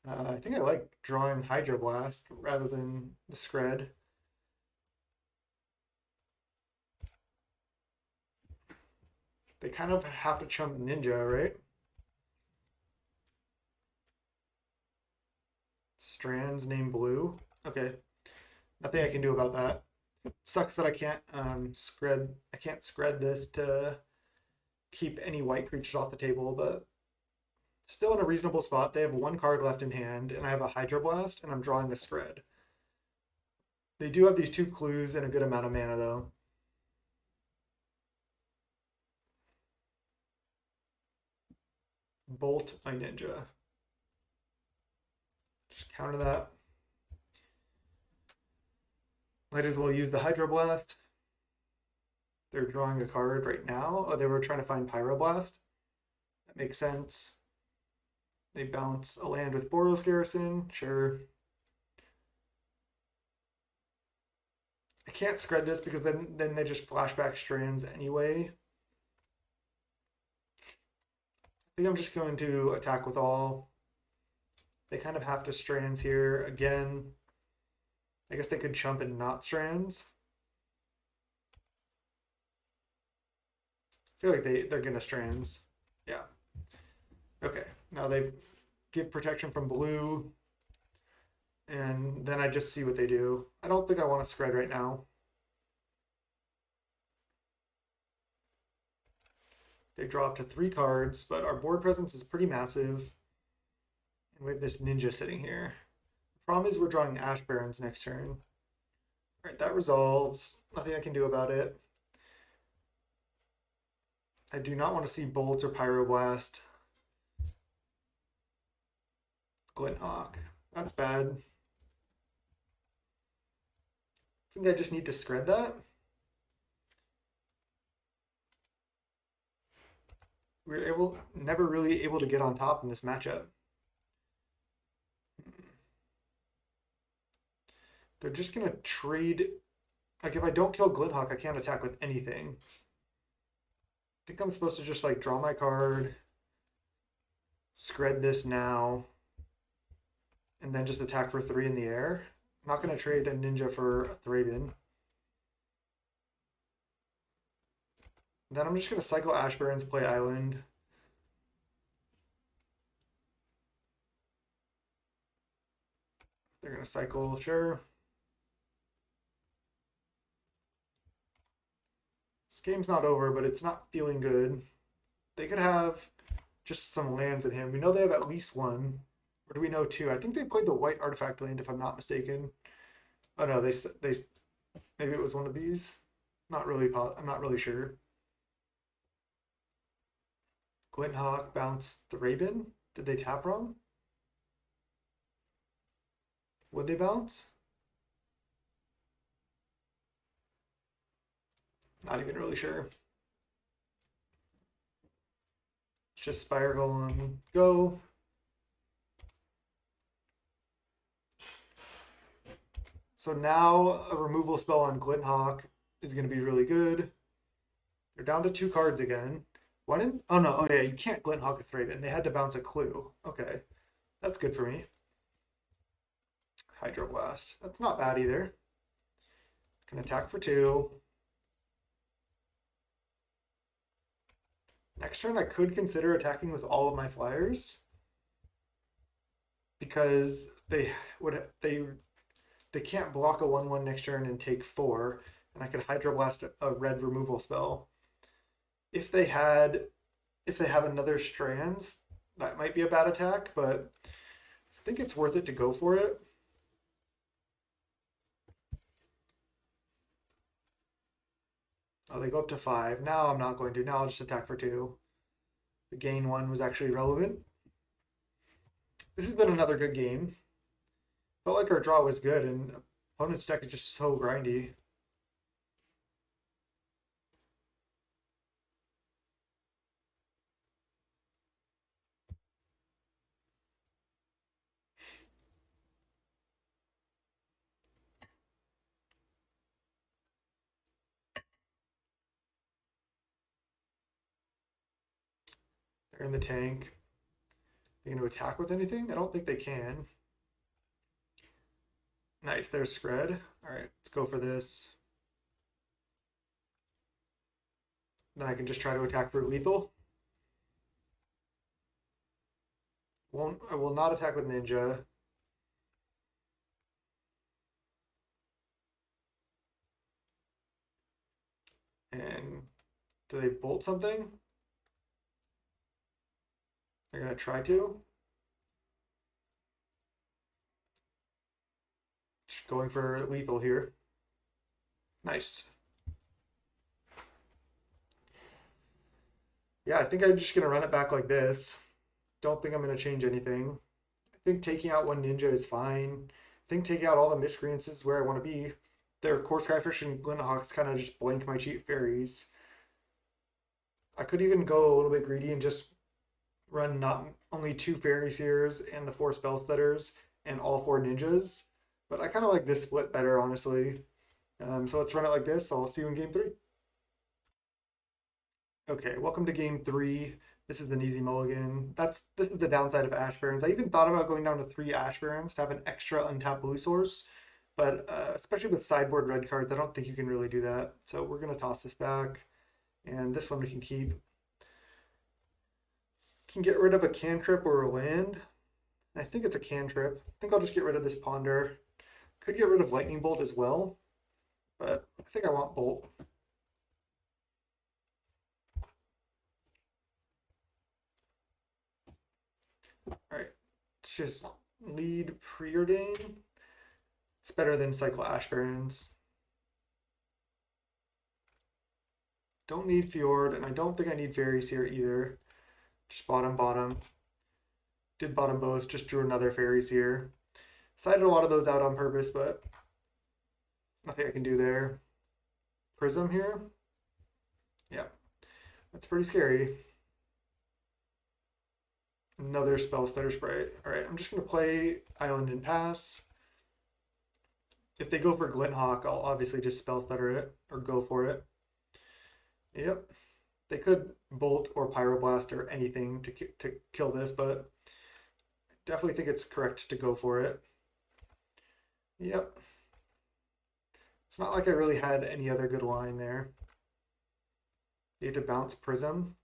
I think I like drawing Hydroblast rather than the Scred. They kind of have to chump Ninja, right? Strands named Blue. Okay. Nothing I can do about that. Sucks that I can't scred this to keep any white creatures off the table, but still in a reasonable spot. They have 1 card left in hand, and I have a Hydroblast, and I'm drawing a Scred. They do have these 2 clues and a good amount of mana, though. Bolt my Ninja. Just counter that. Might as well use the Hydroblast. They're drawing a card right now. Oh, they were trying to find Pyroblast. That makes sense. They bounce a land with Boros Garrison. Sure. I can't Scred this because then they just flashback Strands anyway. I think I'm just going to attack with all. They kind of have to Strands here again. I guess they could chump and not Strands. I feel like they're gonna Strands. Yeah. Okay. Now they give protection from blue. And then I just see what they do. I don't think I want to Scred right now. They draw up to 3 cards, but our board presence is pretty massive. And we have this Ninja sitting here. The problem is we're drawing Ash Barrens next turn. All right, that resolves. Nothing I can do about it. I do not want to see Bolt or Pyroblast. Glinthawk. That's bad. I think I just need to Scred that. We're never really able to get on top in this matchup. They're just gonna trade. Like if I don't kill Glinthawk, I can't attack with anything. I think I'm supposed to just like draw my card, Scred this now, and then just attack for 3 in the air. I'm not gonna trade a Ninja for a Thraben. Then I'm just gonna cycle Ash Barrens, play Island. They're gonna cycle, sure. This game's not over, but it's not feeling good. They could have just some lands in hand. We know they have at least 1. Or do we know 2? I think they played the white artifact land, if I'm not mistaken. Oh no, they maybe it was one of these. Not really. I'm not really sure. Glinthawk bounced the Raven. Did they tap wrong? Would they bounce? Not even really sure. It's just Spire Golem. Go. So now a removal spell on Glinthawk is going to be really good. They're down to 2 cards again. Why didn't? Oh no! Oh yeah, you can't Glinthawk a Thraben. They had to bounce a clue. Okay, that's good for me. Hydroblast. That's not bad either. Can attack for 2. Next turn, I could consider attacking with all of my flyers. because they can't block a 1/1 next turn and take 4, and I could Hydro Blast a red removal spell. If they had if they have another Strands, that might be a bad attack, but I think it's worth it to go for it. Oh, they go up to 5. Now I'm not going to. Now I'll just attack for 2. The gain 1 was actually relevant. This has been another good game. Felt like our draw was good, and opponent's deck is just so grindy. They're in the tank. They're going to attack with anything? I don't think they can. Nice, there's Scred. Alright, let's go for this. Then I can just try to attack for lethal. I will not attack with Ninja. And do they bolt something? They're going to try to. Just going for lethal here. Nice. Yeah, I think I'm just going to run it back like this. Don't think I'm going to change anything. I think taking out one Ninja is fine. I think taking out all the miscreants is where I want to be. Their Core Skyfish and Glinthawks kind of just blank my cheap fairies. I could even go a little bit greedy and just run not only 2 Fairy Seers and the 4 Spell Stutters and all 4 Ninjas. But I kind of like this split better, honestly. So let's run it like this. I'll see you in game 3. Okay, welcome to game 3. This is an easy mulligan. This is the downside of Ash Barrens. I even thought about going down to 3 Ash Barrens to have an extra untapped blue source, but especially with sideboard red cards, I don't think you can really do that. So we're gonna toss this back, and this one we can keep. Can get rid of a cantrip or a land. I think it's a cantrip. I think I'll just get rid of this ponder. Could get rid of lightning bolt as well, but I think I want bolt. All right, let's just lead Preordain. It's better than Cycle Ash Barrens. Don't need Fjord, and I don't think I need Fairies here either. Just bottom, bottom. Did bottom both, just drew another Fairies here. Sided a lot of those out on purpose, but nothing I can do there. Prism here. Yeah, that's pretty scary. Another Spell Stutter Sprite. All right, I'm just going to play Island and pass. If they go for Glinthawk, I'll obviously just Spell Stutter it or go for it. Yep. They could Bolt or Pyroblast or anything to kill this, but I definitely think it's correct to go for it. Yep. It's not like I really had any other good line there. You had to bounce Prism.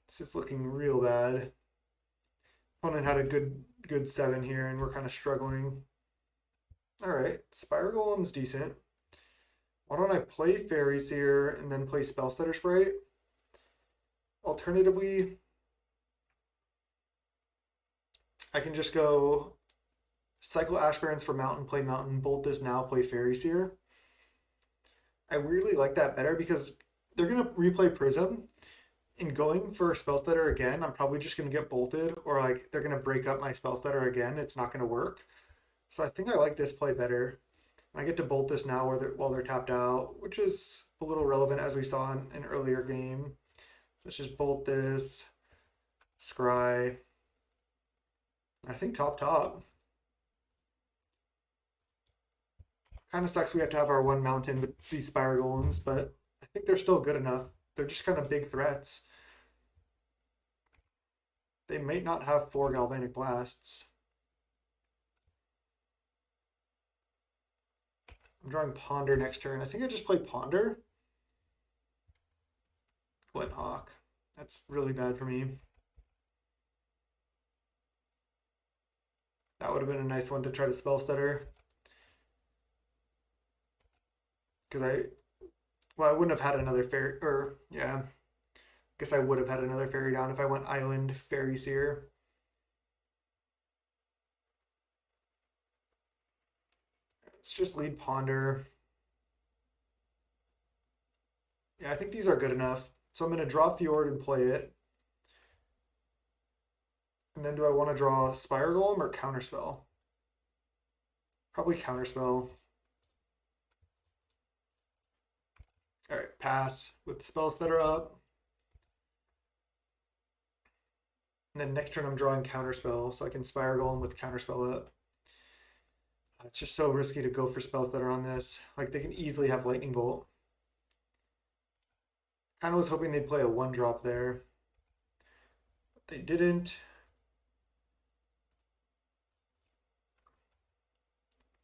This is looking real bad. Opponent had a good 7 here, and we're kind of struggling. All right, Spire Golem's decent. Why don't I play Fairies here and then play Spell Stutter Sprite? Alternatively, I can just go cycle Ash Barrens for Mountain, play Mountain, bolt this now, play Fairies here. I weirdly like that better because they're going to replay Prism. And going for a Spell Stutter again, I'm probably just going to get bolted, or like they're going to break up my Spell Stutter again. It's not going to work. So I think I like this play better. I get to bolt this now while they're tapped out, which is a little relevant as we saw in an earlier game. So let's just bolt this, scry. I think top. Kind of sucks we have to have our one mountain with these Spire Golems, but I think they're still good enough. They're just kind of big threats. They may not have 4 Galvanic Blasts. I'm drawing Ponder next turn. I think I just play Ponder. Glinthawk. That's really bad for me. That would have been a nice one to try to spell stutter. Because well, I wouldn't have had another fairy, or yeah, I guess I would have had another fairy down if I went island Faeries here. Let's just lead ponder. Yeah, I think these are good enough. So I'm going to draw Fjord and play it. And then do I want to draw Spire Golem or Counterspell? Probably Counterspell. All right, pass with spells that are up. And then next turn I'm drawing Counterspell, so I can Spire Golem with Counterspell up. It's just so risky to go for spells that are on this. Like, they can easily have Lightning Bolt. Kind of was hoping they'd play a 1-drop there. But they didn't.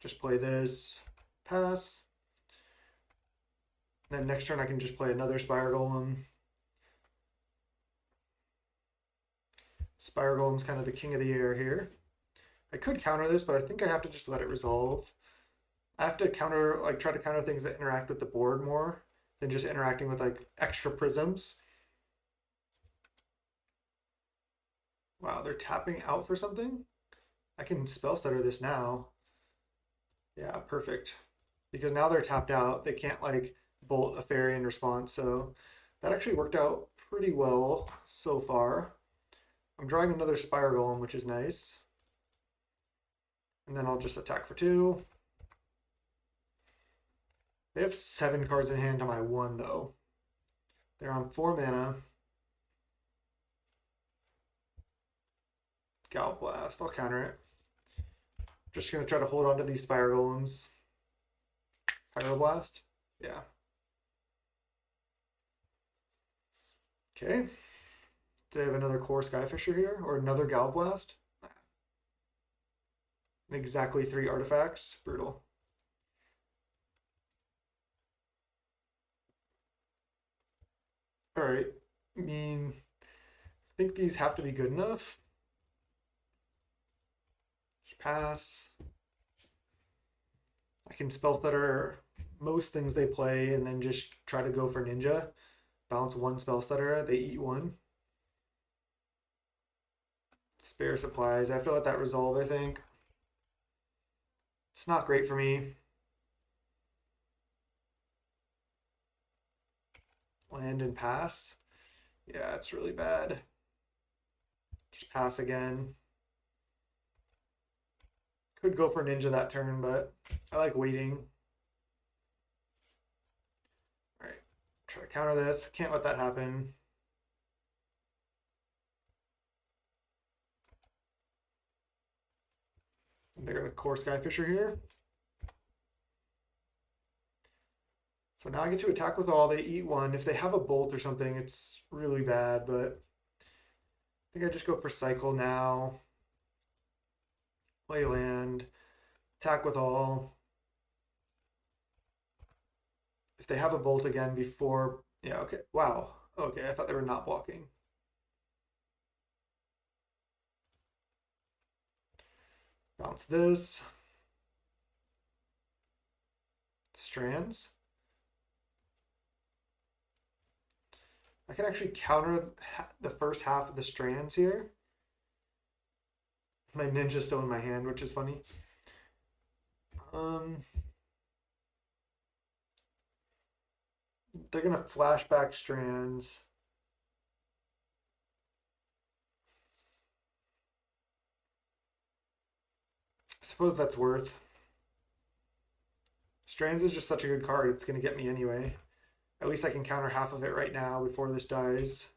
Just play this. Pass. Then next turn I can just play another Spire Golem. Spire Golem's kind of the king of the air here. I could counter this, but I think I have to just let it resolve. I have to counter, like, try to counter things that interact with the board more than just interacting with, like, extra prisms. Wow, they're tapping out for something? I can spell stutter this now. Yeah, perfect. Because now they're tapped out. They can't, like, bolt a fairy in response. So that actually worked out pretty well so far. I'm drawing another Spire Golem, which is nice. And then I'll just attack for 2. They have 7 cards in hand to my 1, though. They're on 4 mana. Gallop Blast. I'll counter it. Just going to try to hold on to these Spire Golems. Pyroblast? Yeah. Okay. Do they have another Core Skyfisher here? Or another Gallop Blast? Exactly 3 artifacts. Brutal. Alright. I mean, I think these have to be good enough. Just pass. I can spell stutter most things they play and then just try to go for ninja. Bounce 1 spell stutter, they eat 1. Spare supplies. I have to let that resolve, I think. It's not great for me. Land and pass. Yeah, it's really bad. Just pass again. Could go for ninja that turn, but I like waiting. All right, try to counter this. Can't let that happen. They're going to Core Skyfisher here. So now I get to attack with all. They eat 1. If they have a bolt or something, it's really bad, but I think I just go for cycle now. Play land. Attack with all. If they have a bolt again before... Yeah, okay. Wow. Okay, I thought they were not blocking. Bounce this. Strands. I can actually counter the first half of the strands here. My ninja's still in my hand, which is funny. They're gonna flashback strands. I suppose that's worth. Strands is just such a good card, it's gonna get me anyway. At least I can counter half of it right now before this dies.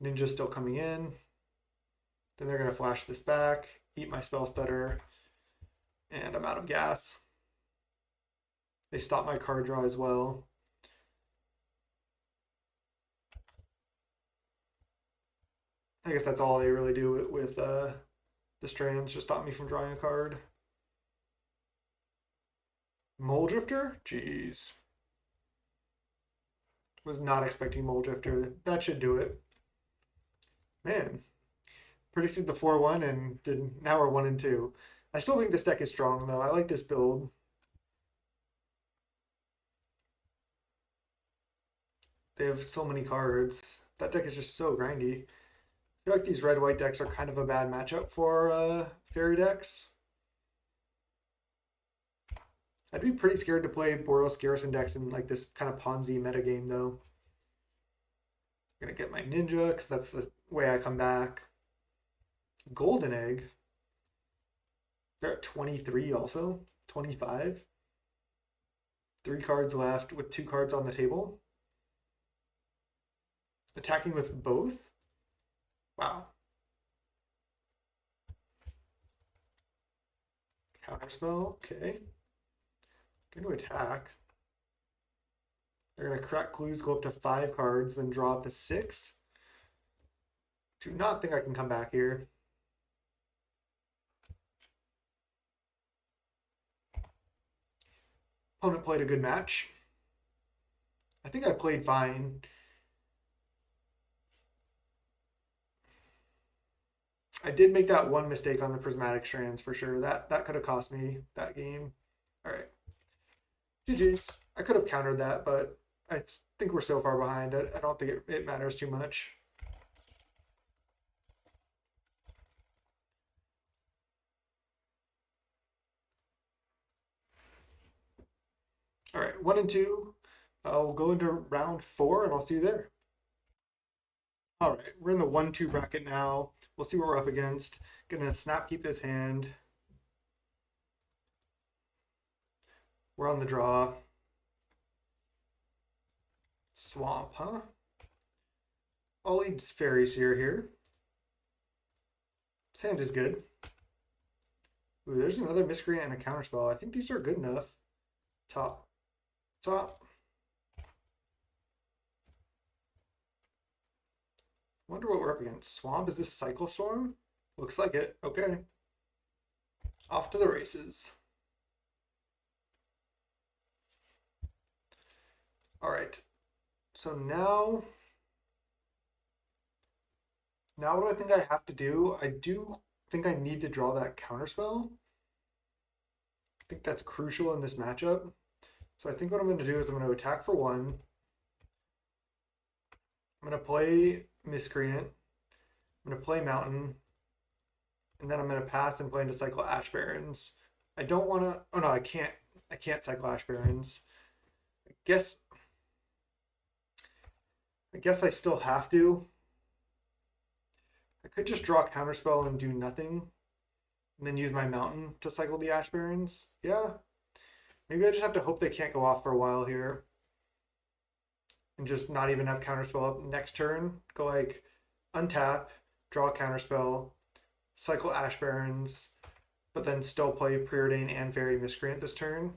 Ninja's still coming in. Then they're gonna flash this back, eat my spell stutter, and I'm out of gas. They stop my card draw as well. I guess that's all they really do with the strands, just stop me from drawing a card. Mole Drifter? Jeez. Was not expecting Mole Drifter. That should do it. Man, predicted the 4-1 and did now we're 1-2. I still think this deck is strong though. I like this build. They have so many cards. That deck is just so grindy. I feel like these red-white decks are kind of a bad matchup for fairy decks. I'd be pretty scared to play Boros Garrison decks in like this kind of Ponzi metagame though. I'm gonna get my ninja because that's the way I come back. Golden Egg. They're at 23 also. 25. 3 cards left with 2 cards on the table. Attacking with both? Wow. Counterspell, okay. Going to attack. They're going to crack clues, go up to 5 cards, then draw up to 6. Do not think I can come back here. Opponent played a good match. I think I played fine. I did make that one mistake on the prismatic strands for sure. That could have cost me that game. All right. GG's. I could have countered that, but I think we're so far behind. I don't think it matters too much. All right, 1-2. We'll go into round 4, and I'll see you there. All right, we're in the 1-2 bracket now. We'll see what we're up against. Gonna snap keep his hand. We're on the draw. Swamp, huh? I'll lead Faeries here. This hand is good. Ooh, there's another Miscreant and a Counterspell. I think these are good enough. Top. Wonder what we're up against. Swamp, is this Cycle Storm? Looks like it. Okay. Off to the races. All right. So now what do I think I have to do? I do think I need to draw that Counterspell. I think that's crucial in this matchup. So I think what I'm going to do is I'm going to attack for 1. I'm going to play Miscreant. I'm going to play Mountain. And then I'm going to pass and play into Cycle Ash Barrens. I don't want to... Oh, no, I can't. I can't Cycle Ash Barrens. I guess I still have to. I could just draw Counterspell and do nothing. And then use my Mountain to cycle the Ash Barrens. Yeah. Maybe I just have to hope they can't go off for a while here. And just not even have Counterspell up next turn. Go like untap, draw a Counterspell, cycle Ash Barrens, but then still play Preordain and Fairy Miscreant this turn.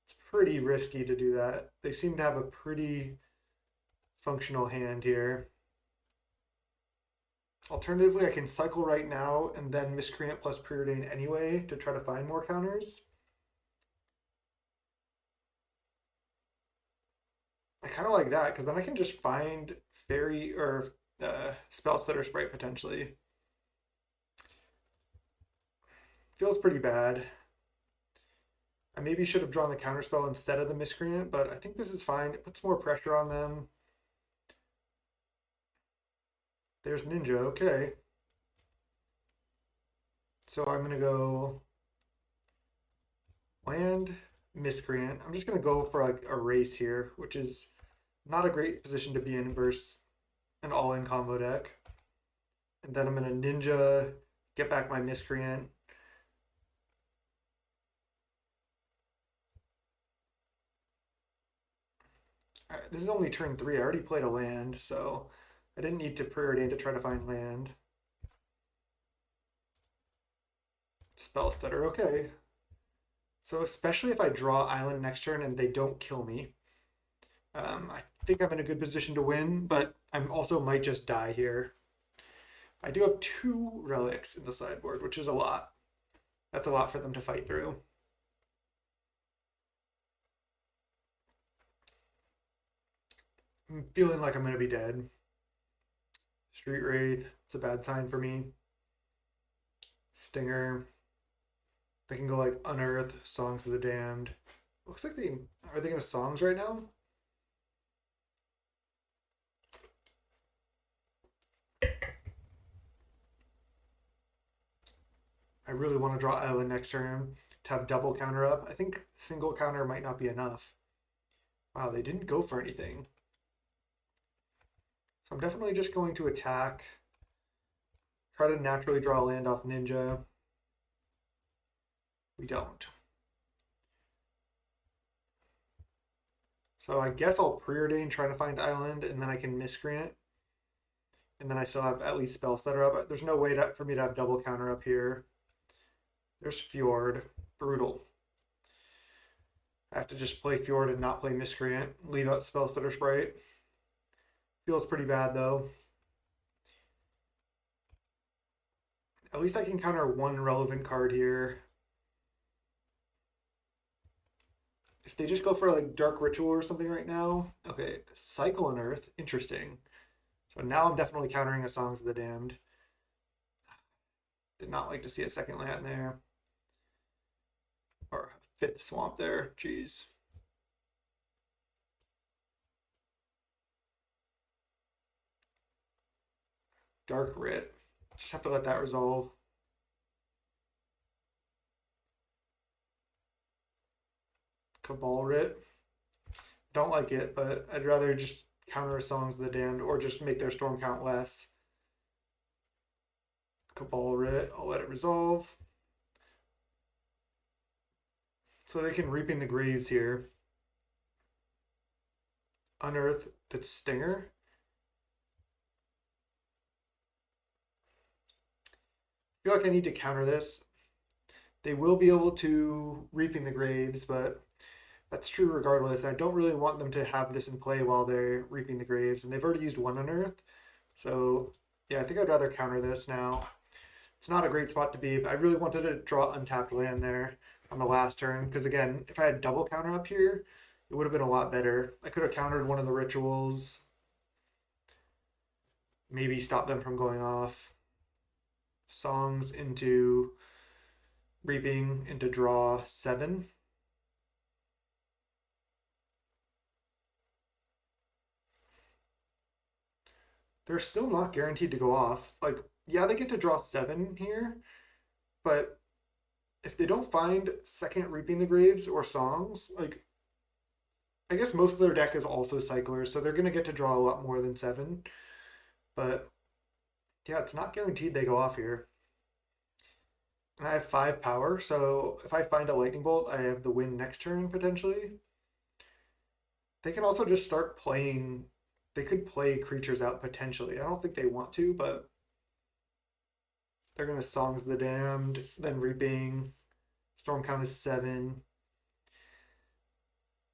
It's pretty risky to do that. They seem to have a pretty functional hand here. Alternatively, I can cycle right now and then Miscreant plus Preordain anyway to try to find more counters. I kind of like that because then I can just find fairy or spells that are sprite potentially. Feels pretty bad. I maybe should have drawn the counterspell instead of the miscreant, but I think this is fine. It puts more pressure on them. There's ninja, okay. So I'm gonna go land, miscreant. I'm just gonna go for like a race here, which is not a great position to be in versus an all-in combo deck. And then I'm gonna ninja, get back my miscreant. All right, this is only turn 3. I already played a land, so I didn't need to preordain to try to find land. Spell stutter, okay. So especially if I draw island next turn and they don't kill me, I think I'm in a good position to win, but I'm also might just die here. I do have 2 relics in the sideboard, which is a lot. That's a lot for them to fight through. I'm feeling like I'm going to be dead. Street Wraith, it's a bad sign for me. Stinger. They can go like Unearth, Songs of the Damned. Looks like they are they going to songs right now? I really want to draw Island next turn to have double counter up. I think single counter might not be enough. Wow, they didn't go for anything. So I'm definitely just going to attack. Try to naturally draw a land off Ninja. We don't. So I guess I'll preordain trying to find Island, and then I can misgrant. And then I still have at least spells that are up. There's no way for me to have double counter up here. There's Fjord. Brutal. I have to just play Fjord and not play Miscreant. Leave out Spellstutter Sprite. Feels pretty bad though. At least I can counter one relevant card here. If they just go for like Dark Ritual or something right now. Okay, Cycle on Earth. Interesting. So now I'm definitely countering a Songs of the Damned. Did not like to see a second land there. Or fifth swamp there. Jeez. Dark Writ. Just have to let that resolve. Cabal Writ. Don't like it, but I'd rather just counter Songs of the Damned or just make their storm count less. Cabal Writ. I'll let it resolve. So they can Reaping the Graves here. Unearth the Stinger. I feel like I need to counter this. They will be able to Reaping the Graves, but that's true regardless. I don't really want them to have this in play while they're Reaping the Graves, and they've already used one Unearth. So yeah, I think I'd rather counter this now. It's not a great spot to be, but I really wanted to draw untapped land there on the last turn, because again, if I had double counter up here, it would have been a lot better. I could have countered one of the rituals, maybe stop them from going off. Songs into Reaping into draw 7. They're still not guaranteed to go off. Like, yeah, they get to draw 7 here, but if they don't find second Reaping the Graves or Songs, like, I guess most of their deck is also cyclers, so they're going to get to draw a lot more than 7. But yeah, it's not guaranteed they go off here. And I have 5 power, so if I find a Lightning Bolt, I have the win next turn potentially. They can also just start playing. They could play creatures out potentially. I don't think they want to, but they're going to Songs of the Damned, then Reaping. Storm count is 7.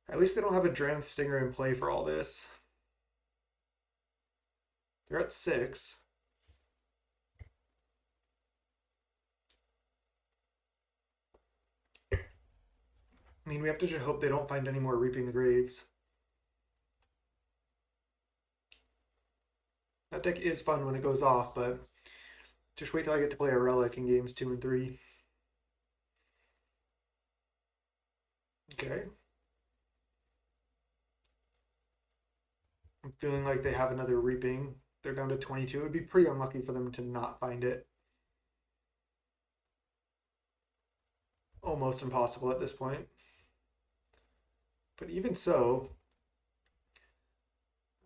At least they don't have a Dranth Stinger in play for all this. They're at 6. I mean, we have to just hope they don't find any more Reaping the Graves. That deck is fun when it goes off, but just wait till I get to play a Relic in games 2 and 3. Okay. I'm feeling like they have another Reaping. They're down to 22. It would be pretty unlucky for them to not find it. Almost impossible at this point. But even so,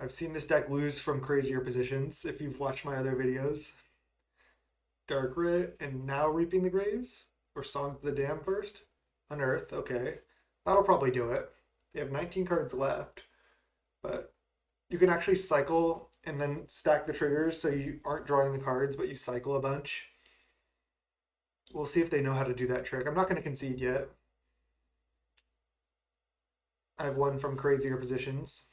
I've seen this deck lose from crazier positions if you've watched my other videos. Dark Writ and now Reaping the Graves? Or Song of the Dam first? Unearth, okay. That'll probably do it. They have 19 cards left, but you can actually cycle and then stack the triggers so you aren't drawing the cards, but you cycle a bunch. We'll see if they know how to do that trick. I'm not going to concede yet. I've won from crazier positions.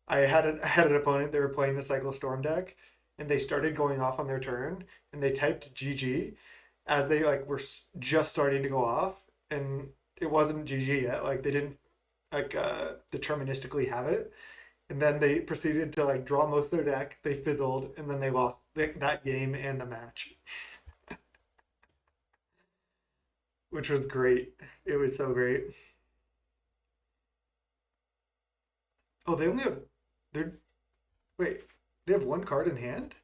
I had an opponent, they were playing the Cycle Storm deck, and they started going off on their turn, and they typed GG as they like were just starting to go off, and it wasn't GG yet. Like they didn't like deterministically have it, and then they proceeded to like draw most of their deck. They fizzled, and then they lost that game and the match. which was great. It was so great. Oh, they only have they're wait, they have one card in hand?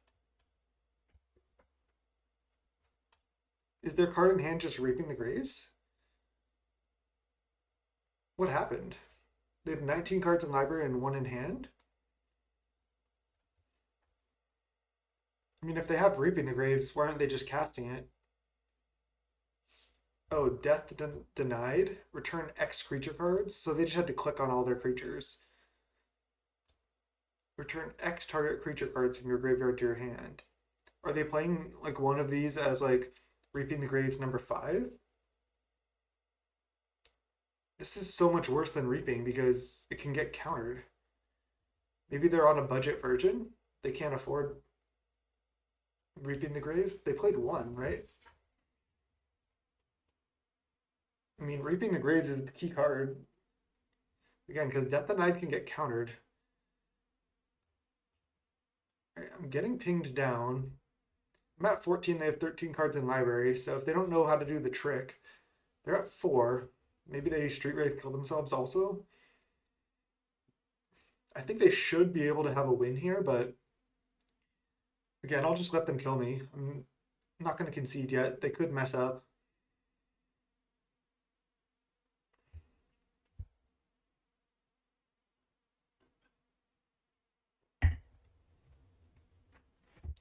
Is their card in hand just Reaping the Graves? What happened? They have 19 cards in library and one in hand? I mean, if they have Reaping the Graves, why aren't they just casting it? Oh, denied. Return X creature cards. So they just had to click on all their creatures. Return X target creature cards from your graveyard to your hand. Are they playing like one of these as like Reaping the Graves #5? This is so much worse than Reaping because it can get countered. Maybe they're on a budget version. They can't afford Reaping the Graves. They played one, right? I mean, Reaping the Graves is the key card. Again, because Death Denied can get countered. All right, I'm getting pinged down. I'm at 14. They have 13 cards in library. So if they don't know how to do the trick, they're at 4. Maybe they Street Wraith kill themselves also. I think they should be able to have a win here, but again, I'll just let them kill me. I'm not going to concede yet. They could mess up.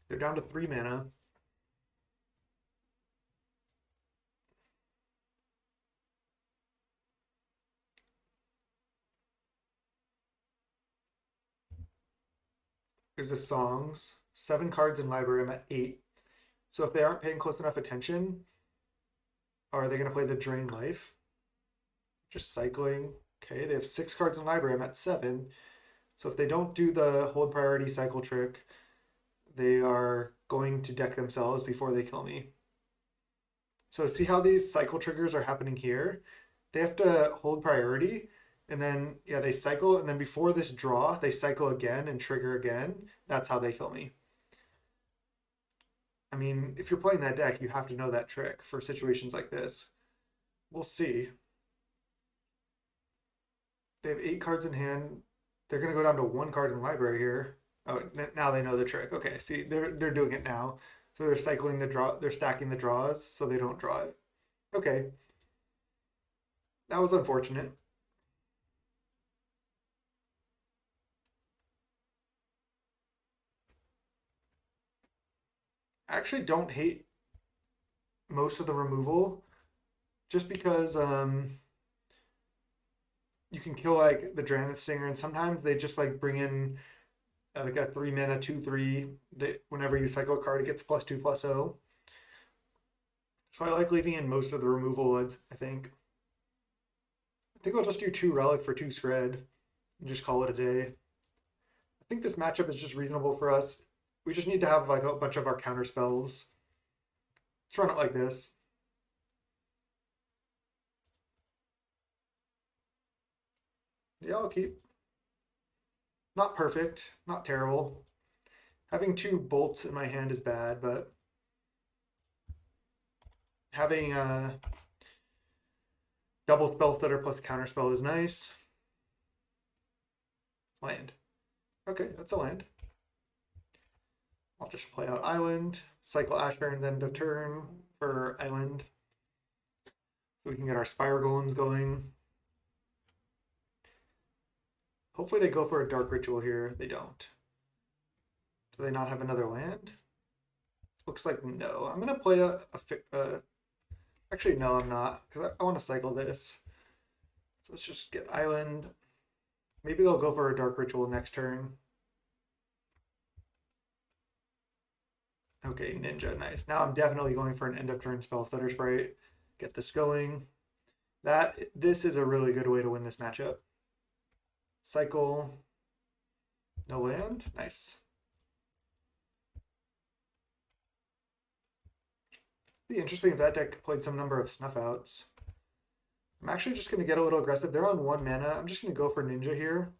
They're down to 3 mana. There's the songs. 7 cards in library. I'm at 8. So if they aren't paying close enough attention, are they going to play the Drain Life? Just cycling. Okay, they have 6 cards in library. I'm at 7. So if they don't do the hold priority cycle trick, they are going to deck themselves before they kill me. So see how these cycle triggers are happening here? They have to hold priority, and then yeah, they cycle, and then before this draw, they cycle again and trigger again. That's how they kill me. I mean, if you're playing that deck, you have to know that trick for situations like this. We'll see. They have 8 cards in hand. They're gonna go down to 1 card in library here. Oh, now they know the trick. Okay, see, they're doing it now. So they're cycling the draw. They're stacking the draws so they don't draw it. Okay, that was unfortunate. I actually don't hate most of the removal just because you can kill like the Dragon Stinger, and sometimes they just like bring in like a 3 mana 2/3 that whenever you cycle a card, it gets +2/+0. So I like leaving in most of the removal ones, I think. I think I'll just do 2 Relic for 2 Scred and just call it a day. I think this matchup is just reasonable for us. We just need to have like a bunch of our counter spells. Let's run it like this. Yeah, I'll keep. Not perfect, not terrible. Having 2 bolts in my hand is bad, but having a double spell stutter plus counter spell is nice. Land. Okay, that's a land. I'll just play out Island, cycle Ashburn, then end of turn for Island. So we can get our Spire Golems going. Hopefully they go for a Dark Ritual here. They don't. Do they not have another land? Looks like no. I'm going to play actually, no, I'm not, because I want to cycle this. So let's just get Island. Maybe they'll go for a Dark Ritual next turn. Okay, Ninja, nice. Now I'm definitely going for an end of turn spell Stutter Sprite. Get this going. This is a really good way to win this matchup. Cycle. No land. Nice. Be interesting if that deck played some number of snuff outs. I'm actually just going to get a little aggressive. They're on 1 mana. I'm just going to go for Ninja here.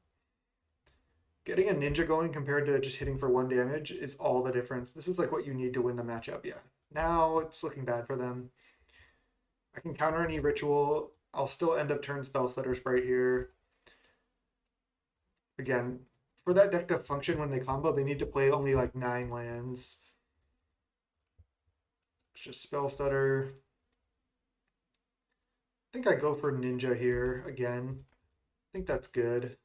Getting a Ninja going compared to just hitting for 1 damage is all the difference. This is like what you need to win the matchup. Yeah. Now it's looking bad for them. I can counter any ritual. I'll still end up turn spell setter sprite here. Again, for that deck to function when they combo, they need to play only like 9 lands. It's just spell setter. I think I go for ninja here again. I think that's good.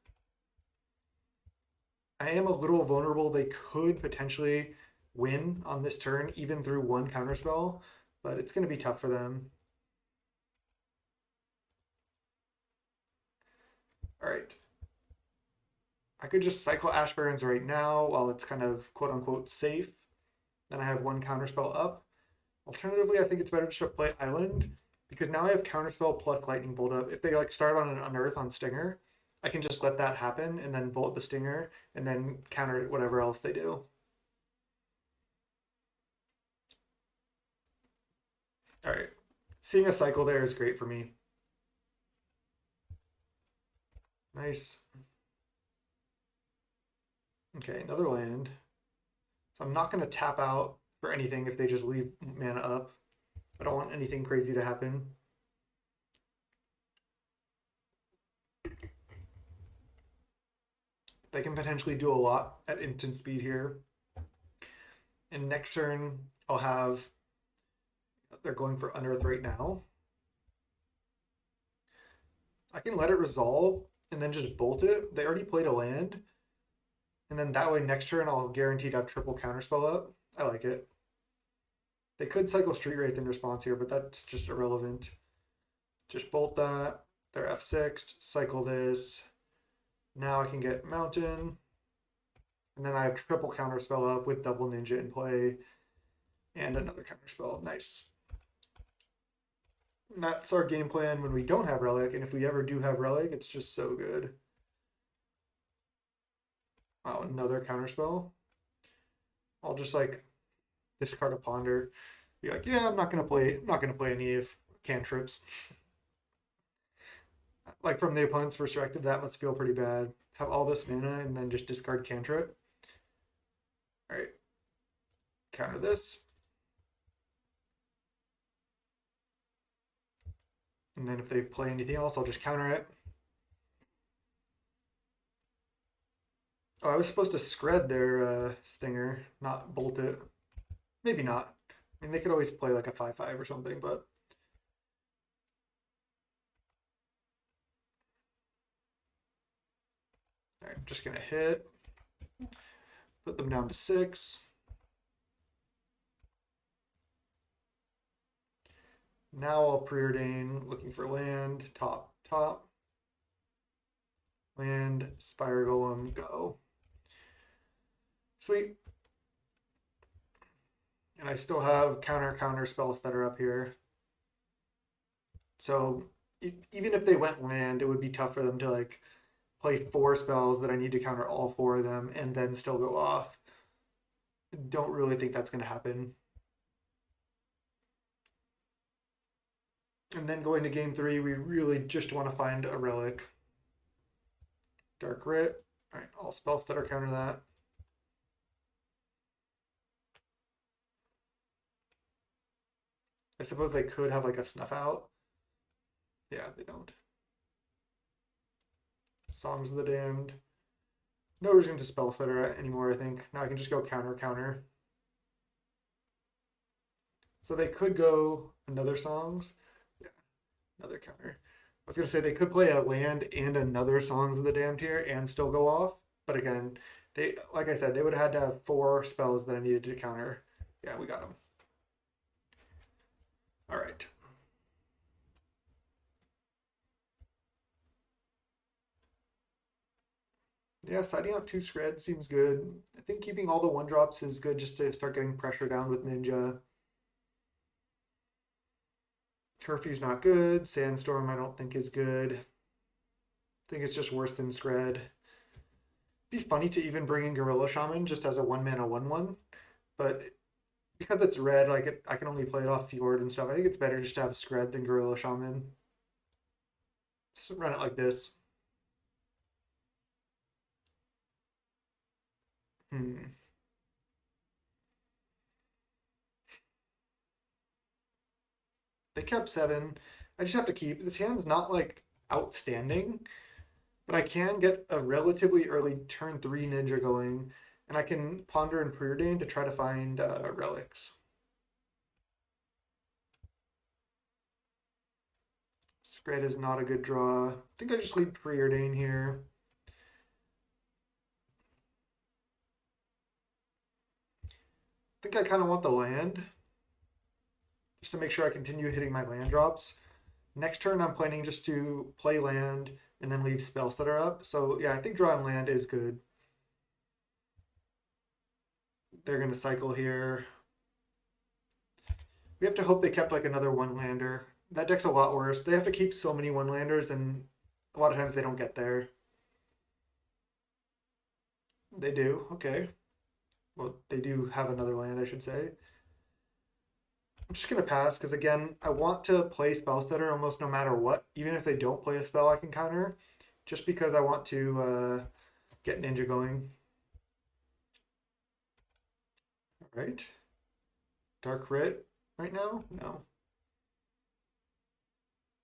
I am a little vulnerable. They could potentially win on this turn, even through one counterspell, but it's going to be tough for them. All right. I could just cycle Ash Barrens right now while it's kind of quote unquote safe. Then I have one counterspell up. Alternatively, I think it's better just to play Island because now I have counterspell plus lightning bolt up. If they like start on an unearth on Stinger, I can just let that happen and then bolt the Stinger and then counter whatever else they do. All right. Seeing a cycle there is great for me. Nice. Okay, another land. So I'm not going to tap out for anything if they just leave mana up. I don't want anything crazy to happen. They can potentially do a lot at instant speed here. And next turn, I'll have... They're going for Unearth right now. I can let it resolve and then just bolt it. They already played a land. And then that way next turn I'll guarantee to have triple counterspell up. I like it. They could cycle Street Wraith in response here, but that's just irrelevant. Just bolt that. They're F6, cycle this. Now I can get Mountain. And then I have triple counterspell up with double ninja in play. And another counterspell. Nice. And that's our game plan when we don't have Relic. And if we ever do have Relic, it's just so good. Wow, another counterspell. I'll just like discard a Ponder. Be like, yeah, I'm not gonna play any of cantrips. Like from the opponent's perspective, that must feel pretty bad. Have all this mana and then just discard cantrip. All right, counter this. And then if they play anything else, I'll just counter it. Oh, I was supposed to scred their Stinger, not bolt it. Maybe not. I mean, they could always play like a 5/5 or something, but... All right, just gonna hit. Put them down to 6. Now I'll preordain, looking for land, top, top. Land, Spire Golem, go. Sweet. And I still have counter spells that are up here. So even if they went land, it would be tough for them to like play 4 spells that I need to counter all 4 of them and then still go off. Don't really think that's going to happen. And then going to game 3, we really just want to find a relic. Dark Writ. All right, all spells that are counter that. I suppose they could have like a snuff out. Yeah, they don't. Songs of the Damned. No reason to spell setter anymore, I think. Now I can just go counter, counter. So they could go another songs. Yeah, another counter. I was gonna say they could play a land and another Songs of the Damned here and still go off. But again, they like I said, they would have had to have 4 spells that I needed to counter. Yeah, we got them. All right. Yeah, siding out 2 Scred seems good. I think keeping all the 1-drops is good just to start getting pressure down with Ninja. Curfew's not good. Sandstorm I don't think is good. I think it's just worse than Scred. Be funny to even bring in Gorilla Shaman just as a 1-mana 1/1, but because it's red, like I can only play it off Fjord and stuff. I think it's better just to have Scred than Gorilla Shaman. Just run it like this. Hmm. They kept 7. I just have to keep. This hand's not like outstanding, but I can get a relatively early turn 3 ninja going, and I can ponder and preordain to try to find relics. Scred is not a good draw. I think I just leave preordain here. I think I kind of want the land, just to make sure I continue hitting my land drops. Next turn, I'm planning just to play land and then leave spell stutter up. So yeah, I think drawing land is good. They're going to cycle here. We have to hope they kept like another one lander. That deck's a lot worse. They have to keep so many one landers, and a lot of times they don't get there. They do. Okay. Well, they do have another land, I should say. I'm just gonna pass because again, I want to play spell stutter almost no matter what. Even if they don't play a spell I can counter, just because I want to get ninja going. All right. Dark Writ right now? No.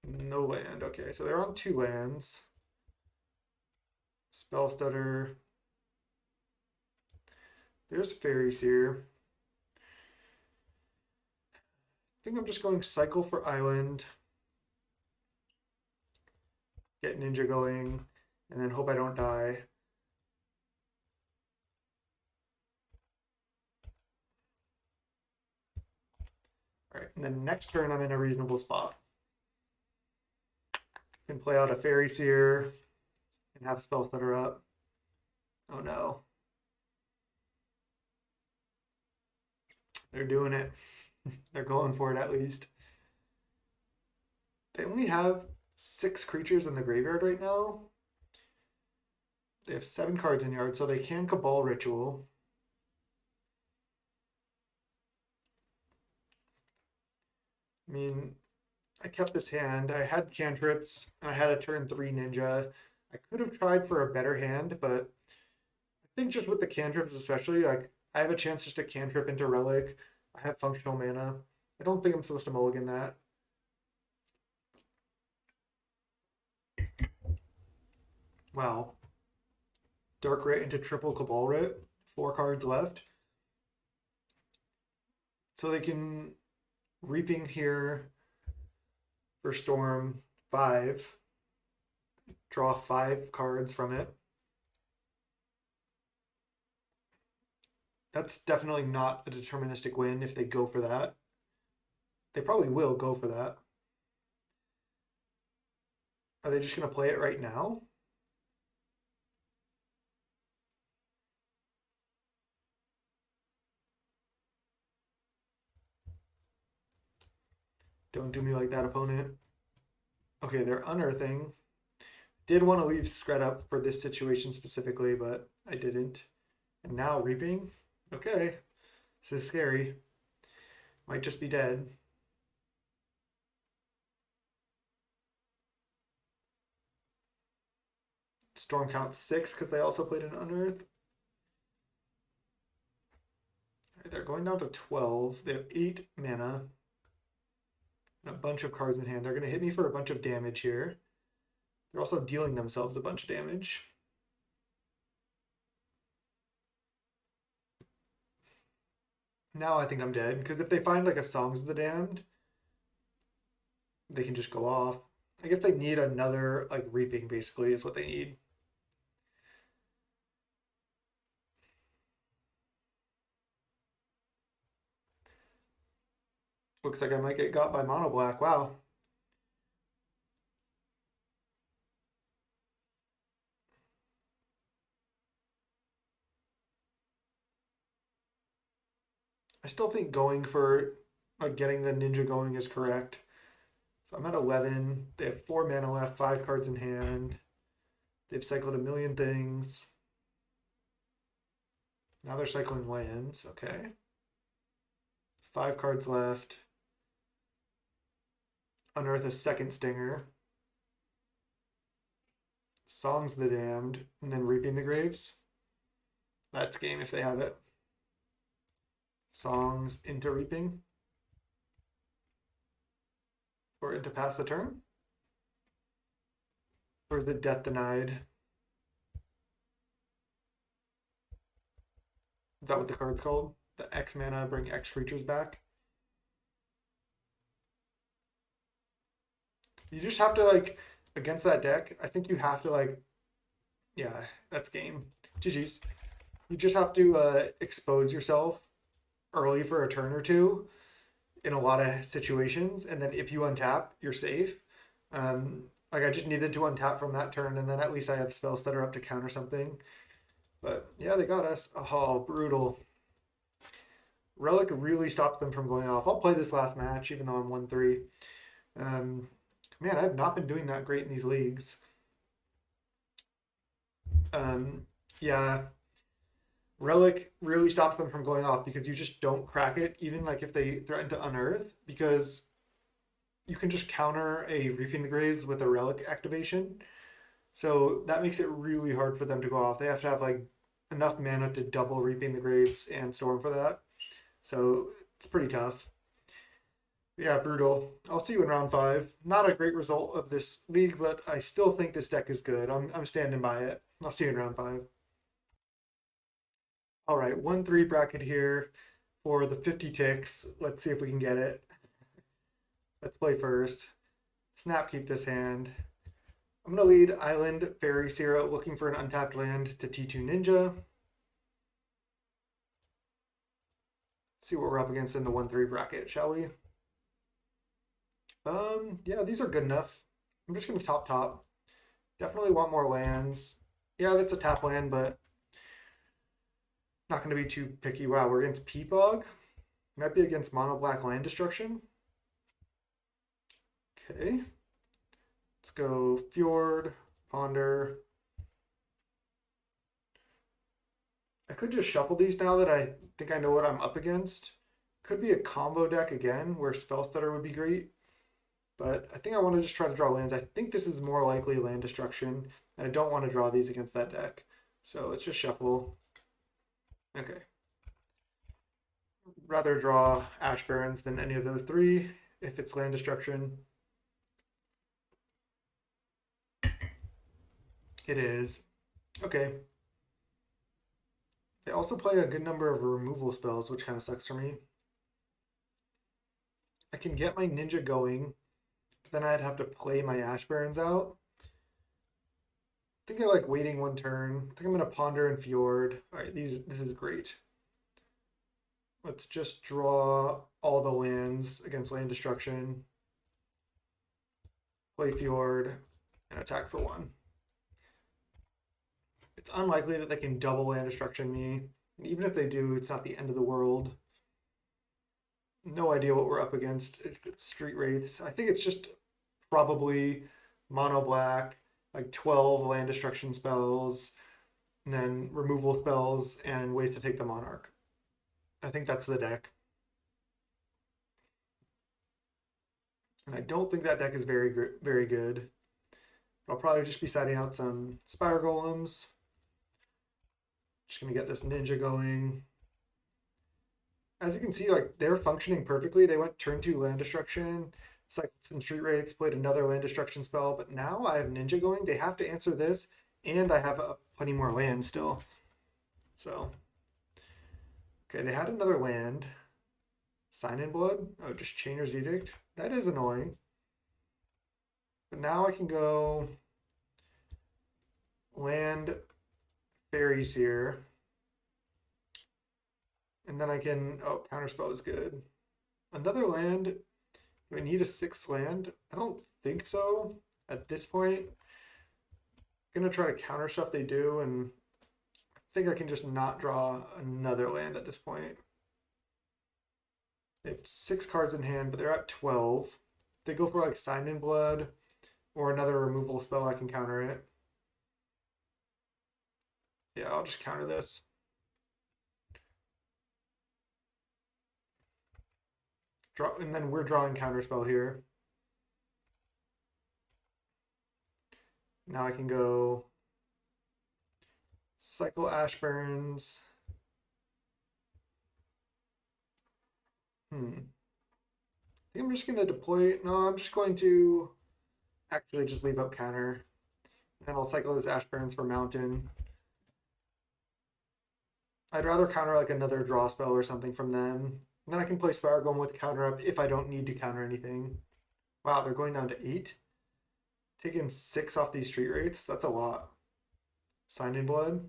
No land. Okay, so they're on 2 lands. Spell stutter. There's Faeries here. I think I'm just going cycle for island. Get ninja going, and then hope I don't die. All right, and then next turn I'm in a reasonable spot. Can play out a Fairy Seer and have spell stutter up. Oh no. They're doing it. They're going for it at least. They only have 6 creatures in the graveyard right now. They have 7 cards in yard, so they can Cabal Ritual. I mean, I kept this hand. I had cantrips, and I had a turn 3 ninja. I could have tried for a better hand, but I think just with the cantrips especially, like I have a chance just to cantrip into relic. I have functional mana. I don't think I'm supposed to mulligan that. Wow. Dark Writ into triple Cabal Writ. 4 cards left. So they can Reaping here for Storm 5. Draw 5 cards from it. That's definitely not a deterministic win if they go for that. They probably will go for that. Are they just going to play it right now? Don't do me like that, opponent. Okay, they're unearthing. Did want to leave Scred up for this situation specifically, but I didn't. And now Reaping? Okay. This is scary. Might just be dead. Storm counts 6 because they also played an Unearth. Right, they're going down to 12. They have 8 mana. And a bunch of cards in hand. They're going to hit me for a bunch of damage here. They're also dealing themselves a bunch of damage. Now I think I'm dead, because if they find like a Songs of the Damned, they can just go off. I guess they need another like Reaping, basically, is what they need. Looks like I might get got by Mono Black. Wow. I still think going for like getting the ninja going is correct. So I'm at 11. They have 4 mana left, 5 cards in hand. They've cycled a million things. Now they're cycling lands. Okay. 5 cards left. Unearth a second Stinger. Songs the Damned. And then Reaping the Graves. That's game if they have it. Songs into Reaping. for it to pass the turn? Or is it death denied? Is that what the card's called? The X mana, bring X creatures back? You just have to, like, against that deck, I think you have to, like, yeah, that's game. GG's. You just have to expose yourself early for a turn or two in a lot of situations, and then if you untap, you're safe. Like I just needed to untap from that turn, and then at least I have spells that are up to counter something. But yeah, they got us. Oh, brutal. Relic really stopped them from going off. I'll play this last match, even though I'm 1-3. Um, man, I've not been doing that great in these leagues. Yeah, Relic really stops them from going off because you just don't crack it, even like if they threaten to unearth, because you can just counter a Reaping the Graves with a Relic activation. So that makes it really hard for them to go off. They have to have like enough mana to double Reaping the Graves and Storm for that. So it's pretty tough. Yeah, brutal. I'll see you in round 5. Not a great result of this league, but I still think this deck is good. I'm standing by it. I'll see you in round 5. All right, 1-3 bracket here for the 50 ticks. Let's see if we can get it. Let's play first. Snap keep this hand. I'm going to lead Island Faeries here, looking for an untapped land to T2 Ninja. See what we're up against in the 1-3 bracket, shall we? Yeah, these are good enough. I'm just going to top. Definitely want more lands. Yeah, that's a tap land, but not going to be too picky. Wow, we're against Peatbog. Might be against mono black land destruction. Okay. Let's go Fjord, Ponder. I could just shuffle these now that I think I know what I'm up against. Could be a combo deck again where Spell Stutter would be great. But I think I want to just try to draw lands. I think this is more likely land destruction, and I don't want to draw these against that deck. So let's just shuffle. Okay. Rather draw Ash Barrens than any of those 3 if it's land destruction. It is. Okay. They also play a good number of removal spells, which kind of sucks for me. I can get my Ninja going, but then I'd have to play my Ash Barrens out. I think I like waiting 1 turn. I think I'm going to Ponder and Fjord. All right, this is great. Let's just draw all the lands against land destruction. Play Fjord and attack for 1. It's unlikely that they can double land destruction me. And even if they do, it's not the end of the world. No idea what we're up against. It's Street Wraiths. I think it's just probably mono black, like 12 land destruction spells, and then removal spells and ways to take the Monarch. I think that's the deck. And I don't think that deck is very good. I'll probably just be setting out some Spire Golems. Just gonna get this Ninja going. As you can see, like they're functioning perfectly. They went turn 2 land destruction, cycled some Street Wraiths, played another land destruction spell, but now I have Ninja going. They have to answer this, and I have plenty more land still. So, okay, they had another land. Sign in Blood? Oh, just Chainer's Edict. That is annoying. But now I can go land Faeries here. And then I can, oh, Counterspell is good. Another land, do I need a 6th land? I don't think so at this point. I'm gonna try to counter stuff they do, and I think I can just not draw another land at this point. They have 6 cards in hand, but they're at 12. They go for like Sign in Blood or another removal spell, I can counter it. Yeah, I'll just counter this. Draw, and then we're drawing Counterspell here. Now I can go cycle Ash Barrens. think I'm just going to deploy. No, I'm just going to actually just leave up counter. And I'll cycle this Ash Barrens for Mountain. I'd rather counter like another draw spell or something from them. And then I can play Spire Golem with counter up if I don't need to counter anything. Wow, they're going down to 8. Taking 6 off these street rates. That's a lot. Sign in Blood.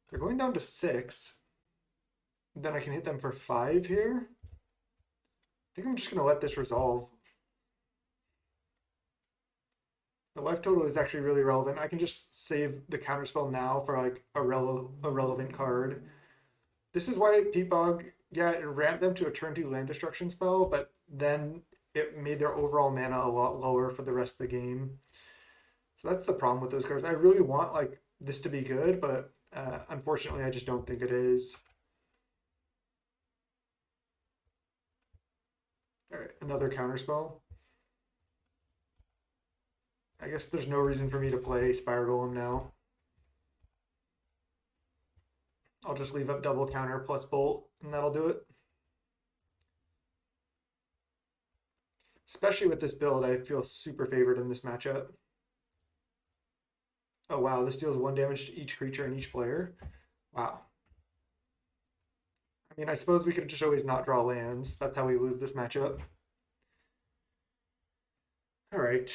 They're going down to 6. Then I can hit them for 5 here. I think I'm just going to let this resolve. The life total is actually really relevant. I can just save the counterspell now for like a relevant card. This is why Peatbog, yeah, it ramped them to a turn 2 land destruction spell, but then it made their overall mana a lot lower for the rest of the game. So that's the problem with those cards. I really want like this to be good, but unfortunately I just don't think it is. All right, another counterspell. I guess there's no reason for me to play Spire Golem now. I'll just leave up double counter plus bolt, and that'll do it. Especially with this build, I feel super favored in this matchup. Oh wow, this deals 1 damage to each creature and each player. Wow. I mean, I suppose we could just always not draw lands. That's how we lose this matchup. All right.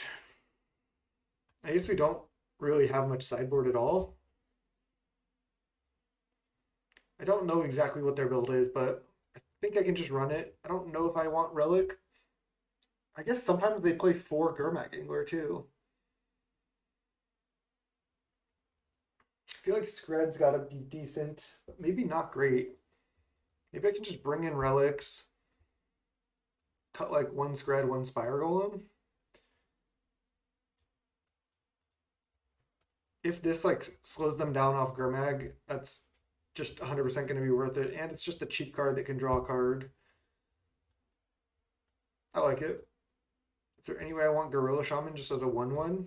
I guess we don't really have much sideboard at all. I don't know exactly what their build is, but I think I can just run it. I don't know if I want Relic. I guess sometimes they play 4 Gurmak Angler too. I feel like Scred's got to be decent, but maybe not great. Maybe I can just bring in relics, cut like 1 Scred, 1 Spire Golem. If this like slows them down off Gurmag, that's just 100% going to be worth it. And it's just a cheap card that can draw a card. I like it. Is there any way I want Gorilla Shaman just as a 1/1?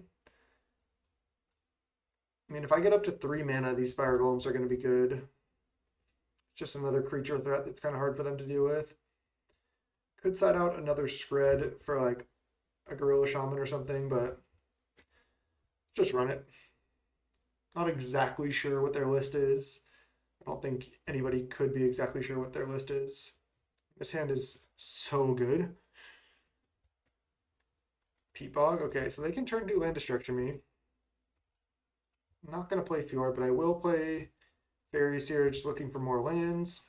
I mean, if I get up to 3 mana, these Spire Golems are going to be good. It's just another creature threat that's kind of hard for them to deal with. Could side out another Scred for like a Gorilla Shaman or something, but just run it. Not exactly sure what their list is. I don't think anybody could be exactly sure what their list is. This hand is so good. Peatbog, okay, so they can turn 2 land destruction me. I'm not going to play Fjord, but I will play Faeries here, just looking for more lands.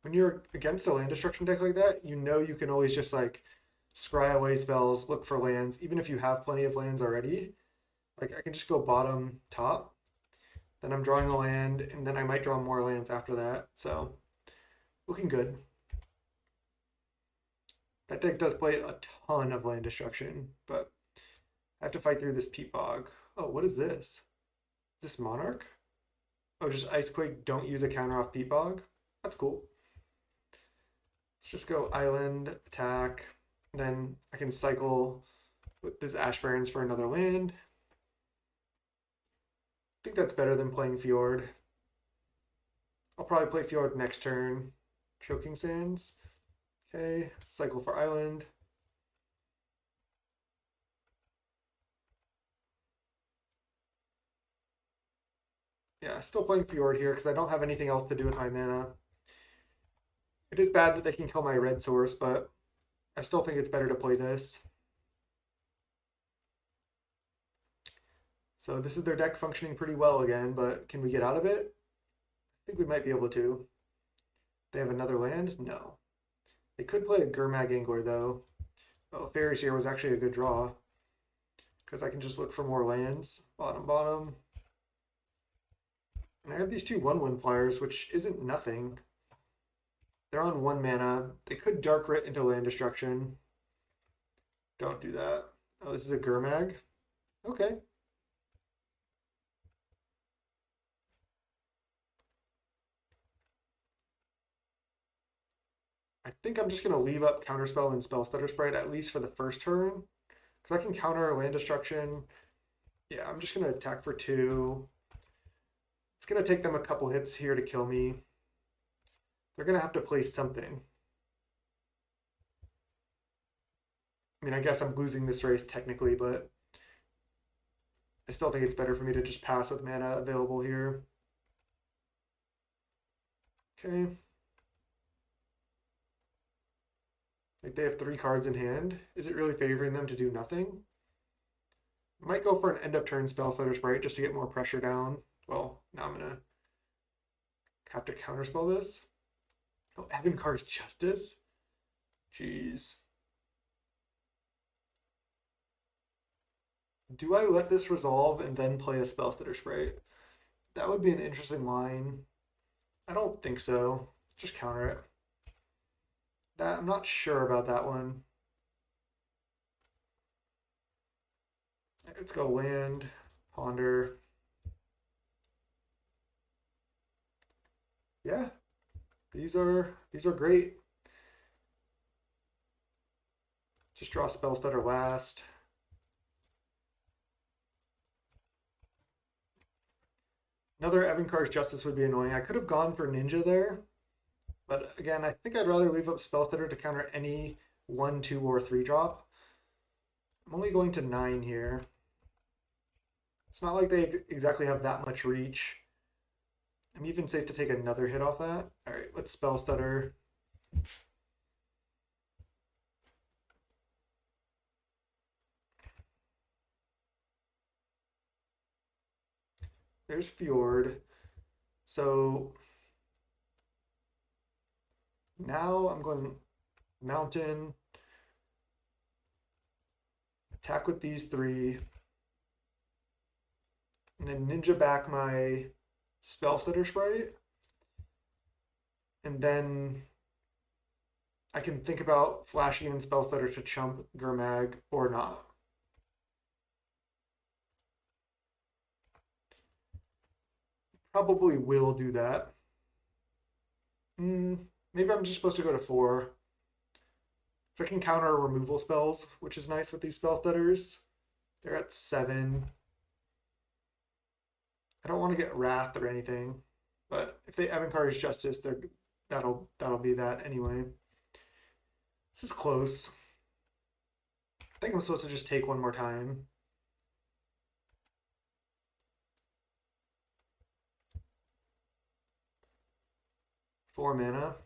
When you're against a land destruction deck like that, you know you can always just like scry away spells, look for lands, even if you have plenty of lands already. Like I can just go bottom, top, then I'm drawing a land, and then I might draw more lands after that. So looking good. That deck does play a ton of land destruction, but I have to fight through this Peatbog. Oh, what is this? Is this Monarch? Oh, just Icequake, don't use a counter off Peatbog? That's cool. Let's just go Island, attack, then I can cycle with this Ash Barrens for another land. I think that's better than playing Fjord. I'll probably play Fjord next turn. Choking Sands. Okay, cycle for Island. Yeah, still playing Fjord here because I don't have anything else to do with my mana. It is bad that they can kill my red source, but I still think it's better to play this. So this is their deck functioning pretty well again, but can we get out of it? I think we might be able to. They have another land? No. They could play a Gurmag Angler though. Oh, Faeries here was actually a good draw because I can just look for more lands. Bottom, bottom. And I have these 2 1/1 flyers, which isn't nothing. They're on 1 mana. They could Dark Writ into land destruction. Don't do that. Oh, this is a Gurmag? Okay. I think I'm just going to leave up Counterspell and Spellstutter Sprite at least for the first turn. Because I can counter land destruction. Yeah, I'm just going to attack for 2. It's going to take them a couple hits here to kill me. They're going to have to play something. mean, I guess I'm losing this race technically, but I still think it's better for me to just pass with mana available here. Okay. Like they have 3 cards in hand. Is it really favoring them to do nothing? Might go for an end of turn Spellstutter Sprite just to get more pressure down. Well, now I'm gonna have to counterspell this. Oh, Evankar's Justice? Jeez. Do I let this resolve and then play a Spellstutter Sprite? That would be an interesting line. I don't think so. Just counter it. That I'm not sure about that one. Let's go land, ponder. Yeah, these are great. Just draw spells that are last. Another Evankar's Justice would be annoying. I could have gone for Ninja there, but again, I think I'd rather leave up Spellstutter to counter any 1, 2, or 3 drop. I'm only going to 9 here. It's not like they exactly have that much reach. I'm even safe to take another hit off that. All right, let's Spellstutter. There's Fjord. So now I'm going Mountain, attack with these 3, and then Ninja back my Spellstutter Sprite, and then I can think about flashing in Spellstutter to chump Gurmag or not. Probably will do that. Maybe I'm just supposed to go to 4. So I can counter removal spells, which is nice with these Spellstutters. They're at 7. I don't want to get Wrath or anything, but if they Evankar's Justice, that'll be that anyway. This is close. I think I'm supposed to just take one more time. Four mana.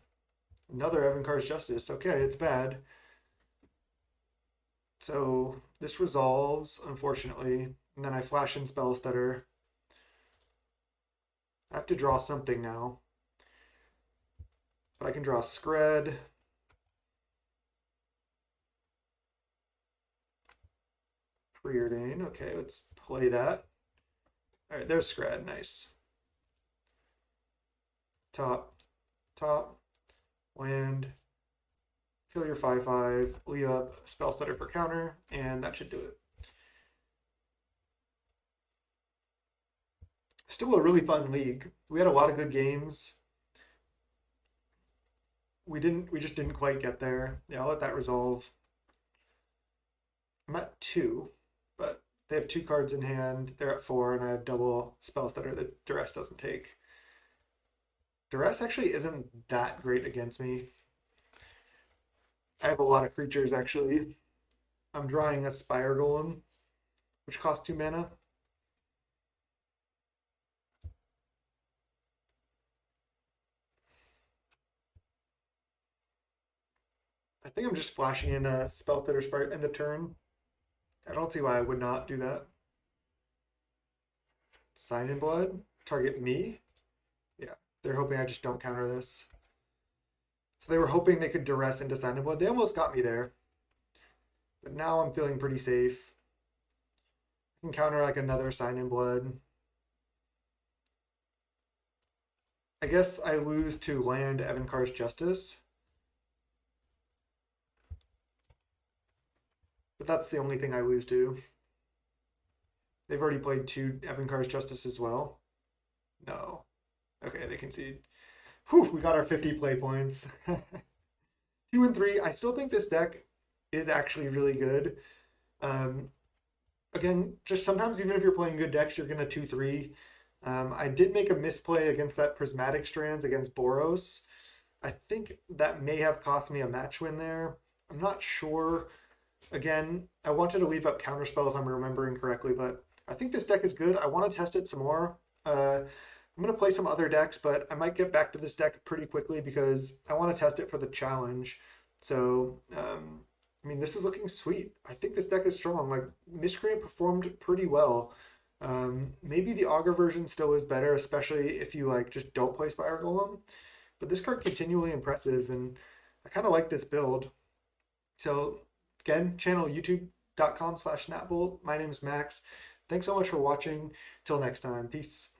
Another Evankar's Justice. Okay, it's bad. So this resolves, unfortunately, and then I flash in Spellstutter. I have to draw something now. But I can draw Skred. Preordain. Okay, let's play that. All right, there's Skred. Nice. Top. Land. Kill your 5/5. Leave up Spellstutter for counter, and that should do it. Still a really fun league. We had a lot of good games. We just didn't quite get there. Yeah, I'll let that resolve. I'm at 2, but they have 2 cards in hand. They're at 4, and I have double Spellstutter that Duress doesn't take. Duress actually isn't that great against me. I have a lot of creatures actually. I'm drawing a Spire Golem, which costs 2 mana. I think I'm just flashing in a Spellstutter Sprite end of turn. I don't see why I would not do that. Sign in Blood? Target me? Yeah, they're hoping I just don't counter this. So they were hoping they could duress into Sign in Blood. They almost got me there. But now I'm feeling pretty safe. I can counter like another Sign in Blood. I guess I lose to land Evankar's Justice. But that's the only thing I lose to. They've already played 2 Evankar's Justice as well. No. Okay, they concede. Whew, we got our 50 play points. 2 and 3. I still think this deck is actually really good. Again, just sometimes even if you're playing good decks, you're going to 2-3. I did make a misplay against that Prismatic Strands against Boros. I think that may have cost me a match win there. I'm not sure. Again, I wanted to leave up Counterspell if I'm remembering correctly, but I think this deck is good. I want to test it some more. I'm going to play some other decks, but I might get back to this deck pretty quickly because I want to test it for the challenge. So, I mean, this is looking sweet. I think this deck is strong. Like, Miscreant performed pretty well. Maybe the Augur version still is better, especially if you like just don't play Spire Golem. But this card continually impresses, and I kind of like this build. So again, channel youtube.com/snapbolt. My name is Max. Thanks so much for watching. Till next time. Peace.